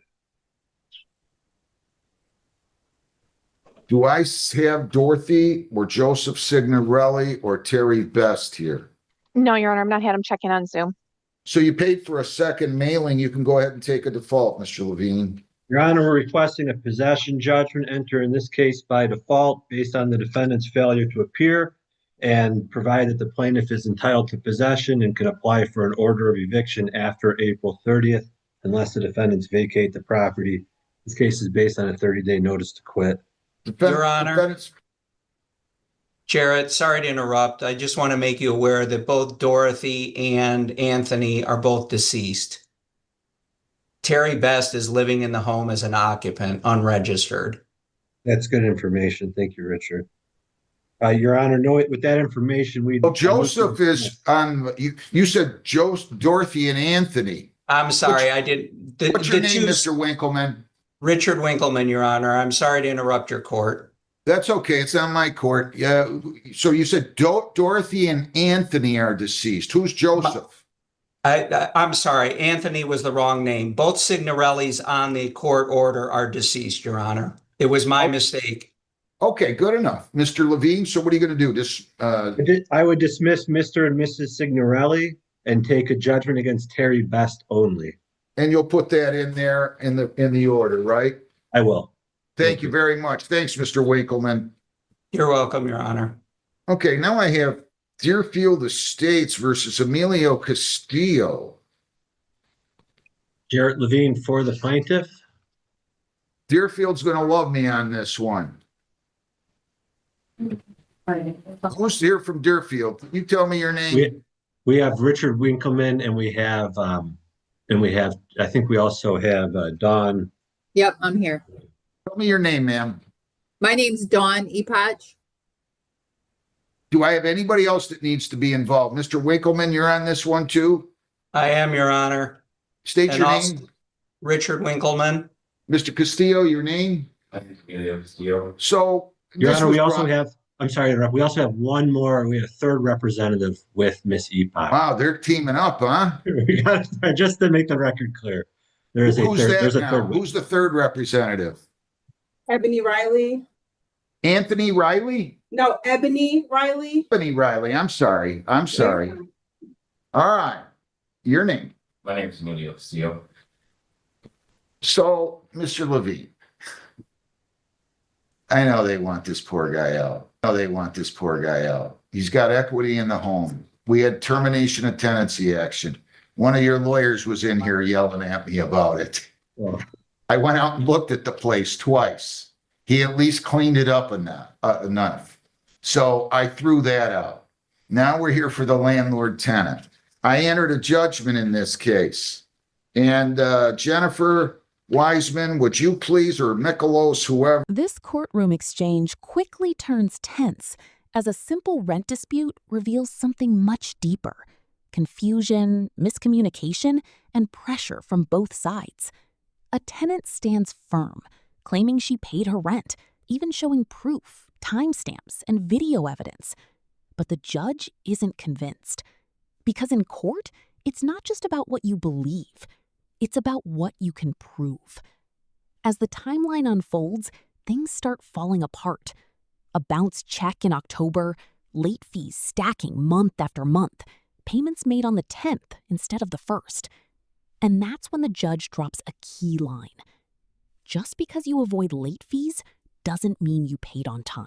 Do I have Dorothy or Joseph Signorelli or Terry Best here? No, Your Honor, I've not had him check in on Zoom. So you paid for a second mailing. You can go ahead and take a default, Mr. Levine. Your Honor, we're requesting a possession judgment enter in this case by default based on the defendant's failure to appear and provide that the plaintiff is entitled to possession and can apply for an order of eviction after April 30th unless the defendants vacate the property This case is based on a 30-day notice to quit. Your Honor. Defendants- Jarrett, sorry to interrupt. I just want to make you aware that both Dorothy and Anthony are both deceased. Terry Best is living in the home as an occupant, unregistered. That's good information. Thank you, Richard. Your Honor, with that information, Well, Joseph is on, you said Dorothy and Anthony. I'm sorry, I did. What's your name, Mr. Winkleman? Richard Winkleman, Your Honor. I'm sorry to interrupt your court. That's okay. It's on my court. Yeah. So you said Dorothy and Anthony are deceased. Who's Joseph? I'm sorry. Anthony was the wrong name. Both Signorellis on the court order are deceased, Your Honor. It was my mistake. Okay, good enough. Mr. Levine, so what are you going to do? I would dismiss Mr. and Mrs. Signorelli and take a judgment against Terry Best only. And you'll put that in there in the order, right? I will. Thank you very much. Thanks, Mr. Winkleman. You're welcome, Your Honor. Okay, now I have Deerfield Estates versus Emilio Castillo. Jarrett Levine for the plaintiff. Deerfield's going to love me on this one. Who's here from Deerfield? Can you tell me your name? We have Richard Winkleman, and we have I think we also have Dawn. Yep, I'm here. Tell me your name, ma'am. My name's Dawn Epach. Do I have anybody else that needs to be involved? Mr. Winkleman, you're on this one too? I am, Your Honor. State And your also name. Richard Winkleman. Mr. Castillo, your name? So, Your this Honor, was we also brought- have, I'm sorry to interrupt, we also have one more, we have a third representative with Miss Epach. Wow, they're teaming up, huh? Just to make the record clear. There's a Who's third, that there's a now? third. Who's the third representative? Ebony Riley. Anthony Riley? No, Ebony Riley. Anthony Riley, I'm sorry. I'm sorry. All right. Your name. My name is Emilio Castillo. So, Mr. Levine, I know they want this poor guy out. He's got equity in the home. We had termination of tenancy action. One of your lawyers was in here yelling at me about it. Oh. I went out and looked at the place twice. He at least cleaned it up enough. So I threw that out. Now we're here for the landlord tenant. I entered a judgment in this case. And Jennifer Wiseman, would you please, or Mikolos, whoever. This courtroom exchange quickly turns tense as a simple rent dispute reveals something much deeper: confusion, miscommunication, and pressure from both sides. A tenant stands firm, claiming she paid her rent, even showing proof, timestamps, and video evidence. But the judge isn't convinced. Because in court, it's not just about what you believe. It's about what you can prove. As the timeline unfolds, things start falling apart. A bounced check in October, late fees stacking month after month, payments made on the 10th instead of the 1st. And that's when the judge drops a key line. Just because you avoid late fees doesn't mean you paid on time.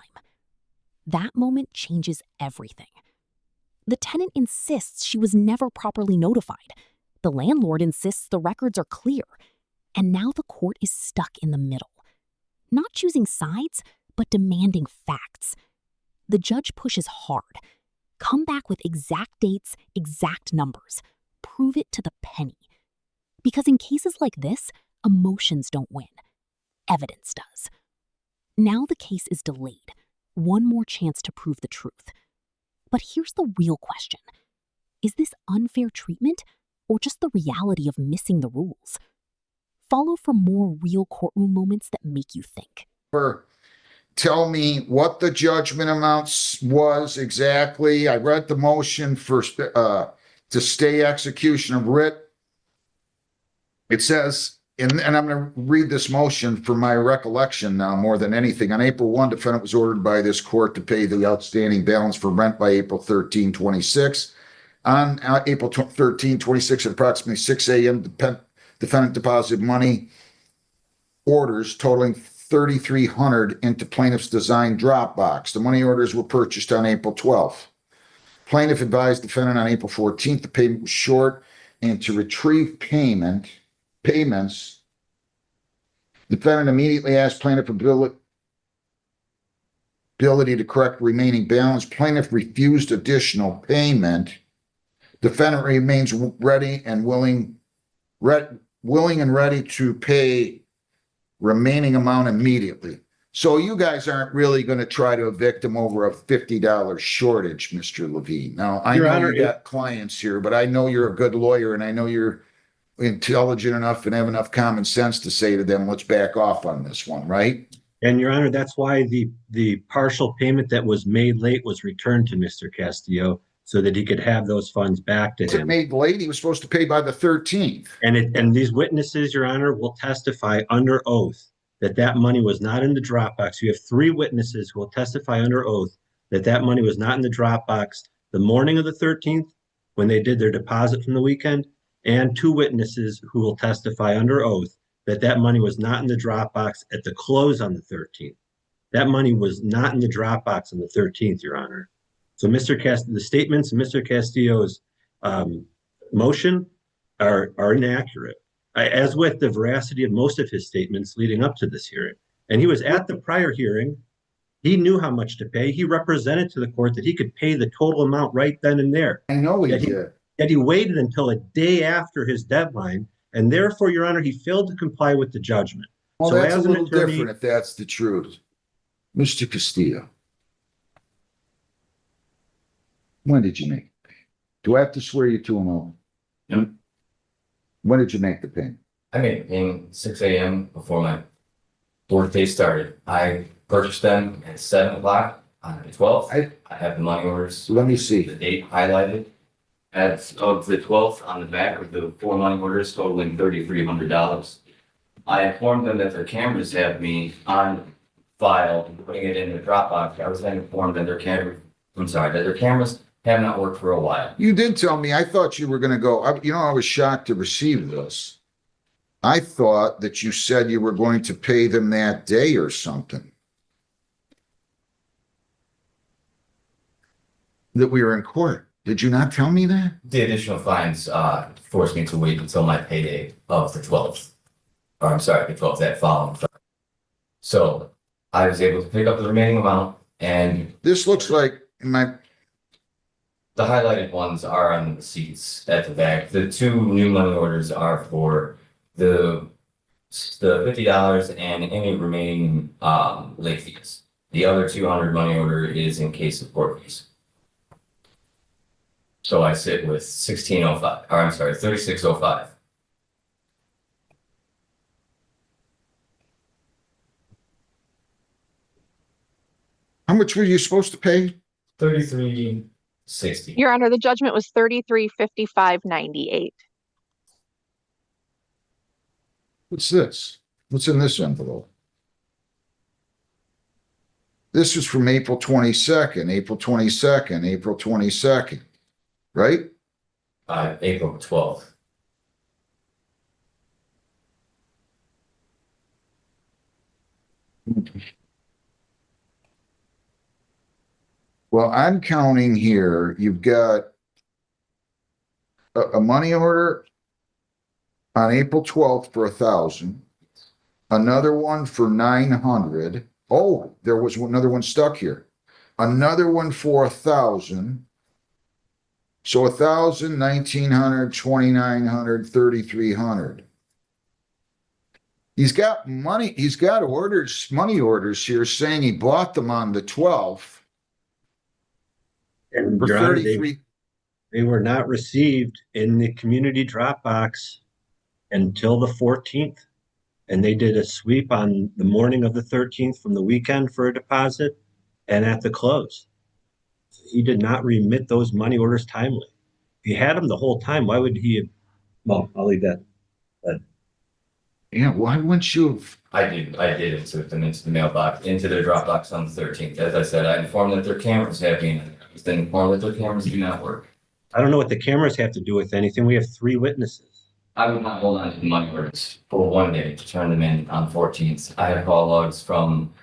That moment changes everything. The tenant insists she was never properly notified. The landlord insists the records are clear. And now the court is stuck in the middle. Not choosing sides, but demanding facts. The judge pushes hard. Come back with exact dates, exact numbers. Prove it to the penny. Because in cases like this, emotions don't win. Evidence does. Now the case is delayed. One more chance to prove the truth. But here's the real question. Is this unfair treatment or just the reality of missing the rules? Follow for more real courtroom moments that make you think. Tell me what the judgment amounts was exactly. I read the motion for to stay execution of writ. It says, and I'm going to read this motion for my recollection now more than anything. On April 1, defendant was ordered by this court to pay the outstanding balance for rent by April 13, 26. On April 13, 26 at approximately 6 a.m., defendant deposited money orders totaling $3,300 into plaintiff's design drop box. The money orders were purchased on April 12th. Plaintiff advised defendant on April 14th the payment was short and to retrieve payments Defendant immediately asked plaintiff ability to correct remaining balance. Plaintiff refused additional payment. Defendant remains ready and willing and ready to pay remaining amount immediately. So you guys aren't really going to try to evict him over a $50 shortage, Mr. Levine. Now, I Your know Honor, you got clients here, but I know you're a good lawyer and I know you're intelligent enough and have enough common sense to say to them, let's back off on this one, right? And Your Honor, that's why the partial payment that was made late was returned to Mr. Castillo so that he could have those funds back to It's him. made late. He was supposed to pay by the 13th. And these witnesses, Your Honor, will testify under oath that money was not in the Dropbox. You have 3 witnesses who will testify under oath that money was not in the Dropbox the morning of the 13th when they did their deposit from the weekend, and 2 witnesses who will testify under oath that money was not in the Dropbox at the close on the 13th. That money was not in the Dropbox on the 13th, Your Honor. So the statements in Mr. Castillo's motion are inaccurate, as with the veracity of most of his statements leading up to this hearing. And he was at the prior hearing. He knew how much to pay. He represented to the court that he could pay the total amount right then and there. I know he did. Yet he waited until a day after his deadline, and therefore, Your Honor, he failed to comply with the judgment. Well, So that's a as an little attorney- different if that's the truth. Mr. Castillo, when did you make the payment? Do I have to swear you to an oath? Yep. When did you make the payment? I made a payment 6 a.m. before my workday started. I purchased them at 7 o'clock on the 12th. I have the money orders. Let me see. The date highlighted. As of the 12th on the back of the 4 money orders totaling $3,300. I informed them that their cameras have me on file and putting it in the Dropbox. I was then informed that their cameras have not worked for a while. You did tell me. I thought you were going to go. I was shocked to receive this. I thought that you said you were going to pay them that day or something. That we were in court. Did you not tell me that? The additional fines forced me to wait until my payday of the 12th. Or I'm sorry, the 12th, that following Friday. So I was able to pick up the remaining amount, and This looks like the highlighted ones are on the receipts at the back. The 2 new money orders are for the $50 and any remaining late fees. The other 200 money order is in case of court fees. So I sit with 3605. how much were you supposed to pay? $33.60. Your Honor, the judgment was 3355.98. What's this? What's in this envelope? This is from April 22nd, April 22nd, right? April 12th. Well, I'm counting here. You've got a money order on April 12th for 1,000, another one for 900. Oh, there was another one stuck here. Another one for 1,000. So 1,000, 1,900, 2,900, 3,300. He's got money. He's got money orders here saying he bought them on the 12th. And For Your Honor, 33. they were not received in the community Dropbox until the 14th. And they did a sweep on the morning of the 13th from the weekend for a deposit and at the close. He did not remit those money orders timely. If he had them the whole time, why would he have? Well, I'll leave that. Yeah, why wouldn't you have? I did insert them into the mailbox, into their Dropbox on the 13th. As I said, I informed that their cameras have been, I was then informed that their cameras do not work. I don't know what the cameras have to do with anything. We have 3 witnesses. I would not hold on to the money orders for 1 day to turn them in on 14th. I had call logs from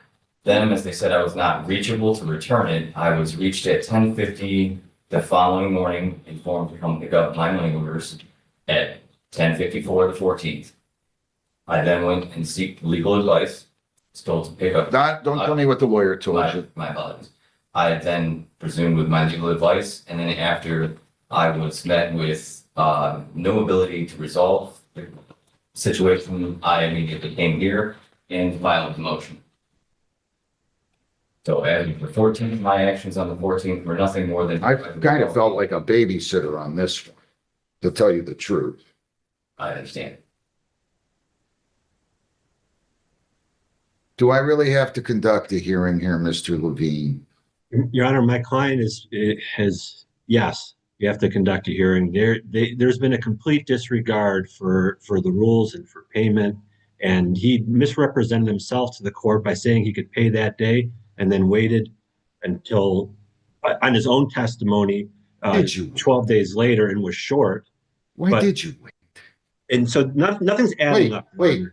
them as they said I was not reachable to return it. I was reached at 10:50 the following morning, informed to come pick up my money orders at 10:54 the 14th. I then went and seek legal advice. Was told to pick up. Don't tell me what the lawyer told you. My apologies. I then presumed with my legal advice, and then after I was met with no ability to resolve the situation, I immediately came here and filed the motion. So as of the 14th, my actions on the 14th were nothing more than. I kind of felt like a babysitter on this one, to tell you the truth. I understand. Do I really have to conduct a hearing here, Mr. Levine? Your Honor, my client yes, you have to conduct a hearing. There's been a complete disregard for the rules and for payment. And he misrepresented himself to the court by saying he could pay that day and then waited until, on his own testimony, Did you? 12 days later and was short. Why did you wait? And so nothing's adding up. Wait.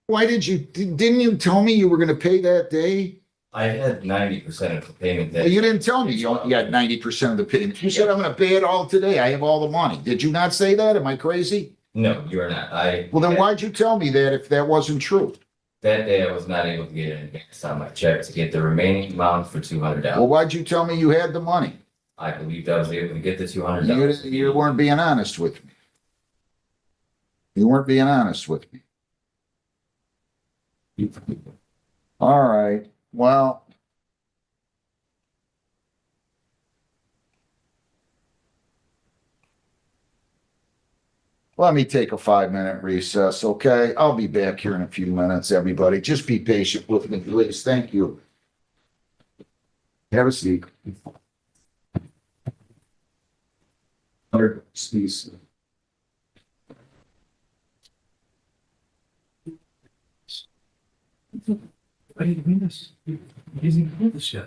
Why did you, didn't you tell me you were going to pay that day? I had 90% of the payment. Well, you didn't tell me you had 90% of the payment. You said, I'm going to pay it all today. I have all the money. Did you not say that? Am I crazy? No, you are not. Well, then why'd you tell me that if that wasn't true? That day I was not able to get an advance on my check to get the remaining amount for $200. Well, why'd you tell me you had the money? I believed I was able to get the $200. You weren't being honest with me. You weren't being honest with me. All right. Well. Let me take a 5-minute recess, okay? I'll be back here in a few minutes, everybody. Just be patient with me, please. Thank you. Have a seat. Please. I didn't mean this. He hasn't even heard this yet.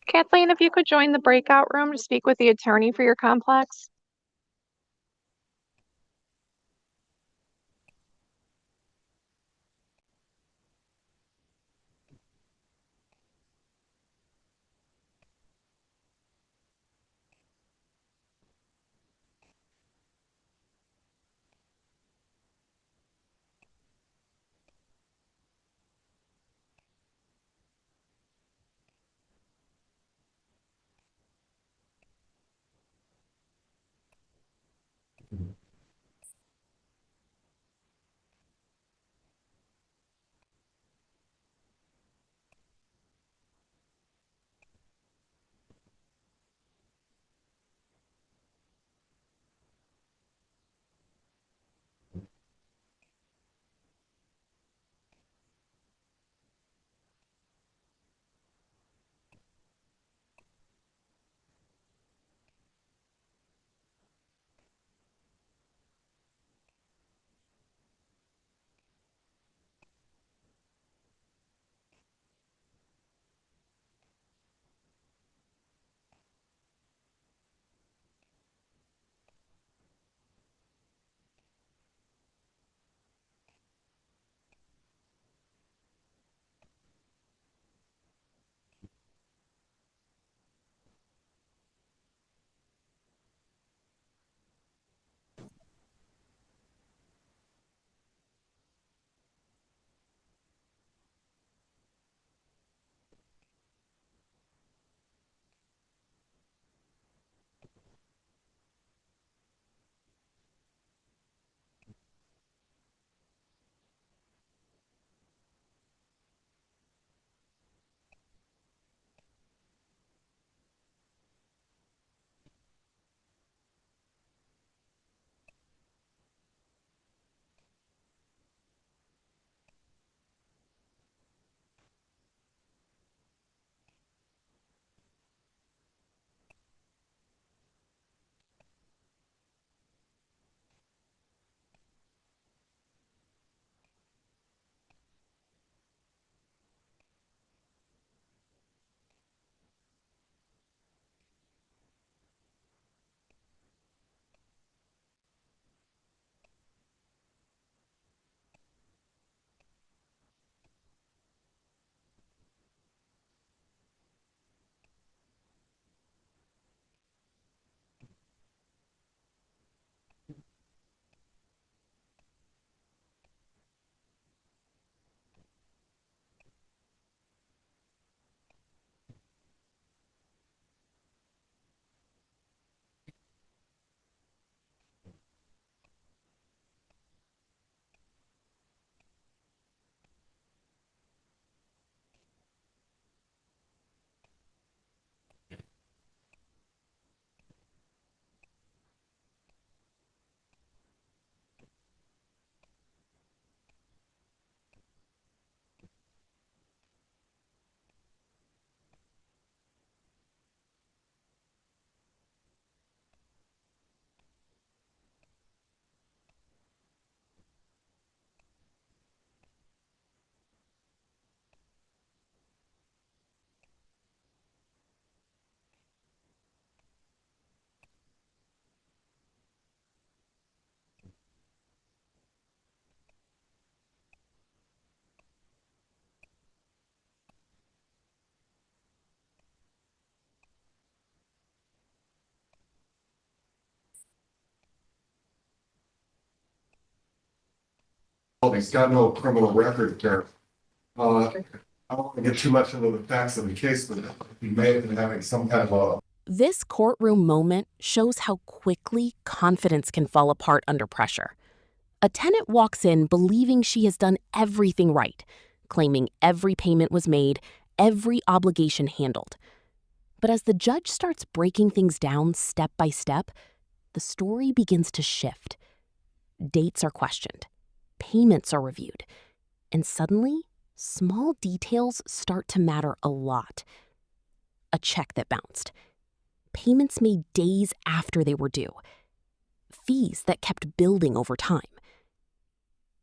Kathleen, if you could join the breakout room to speak with the attorney for your complex. He's got no criminal record there. I don't want to get too much into the facts of the case, but he may have been having some kind of a. This courtroom moment shows how quickly confidence can fall apart under pressure. A tenant walks in believing she has done everything right, claiming every payment was made, every obligation handled. But as the judge starts breaking things down step by step, the story begins to shift. Dates are questioned, payments are reviewed, and suddenly, small details start to matter a lot. A check that bounced, payments made days after they were due, fees that kept building over time.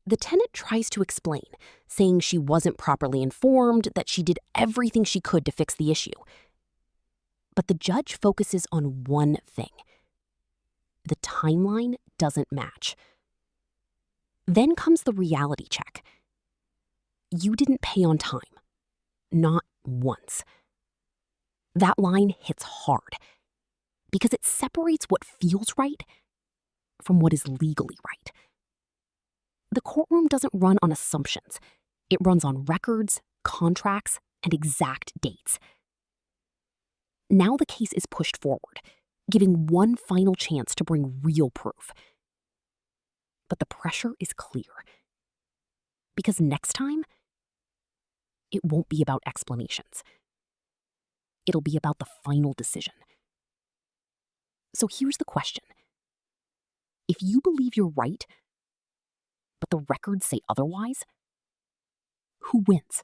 The tenant tries to explain, saying she wasn't properly informed, that she did everything she could to fix the issue. But the judge focuses on one thing. The timeline doesn't match. Then comes the reality check. You didn't pay on time. Not once. That line hits hard because it separates what feels right from what is legally right. The courtroom doesn't run on assumptions. It runs on records, contracts, and exact dates. Now the case is pushed forward, giving one final chance to bring real proof. But the pressure is clear. Because next time, it won't be about explanations. It'll be about the final decision. So here's the question. If you believe you're right, but the records say otherwise, who wins?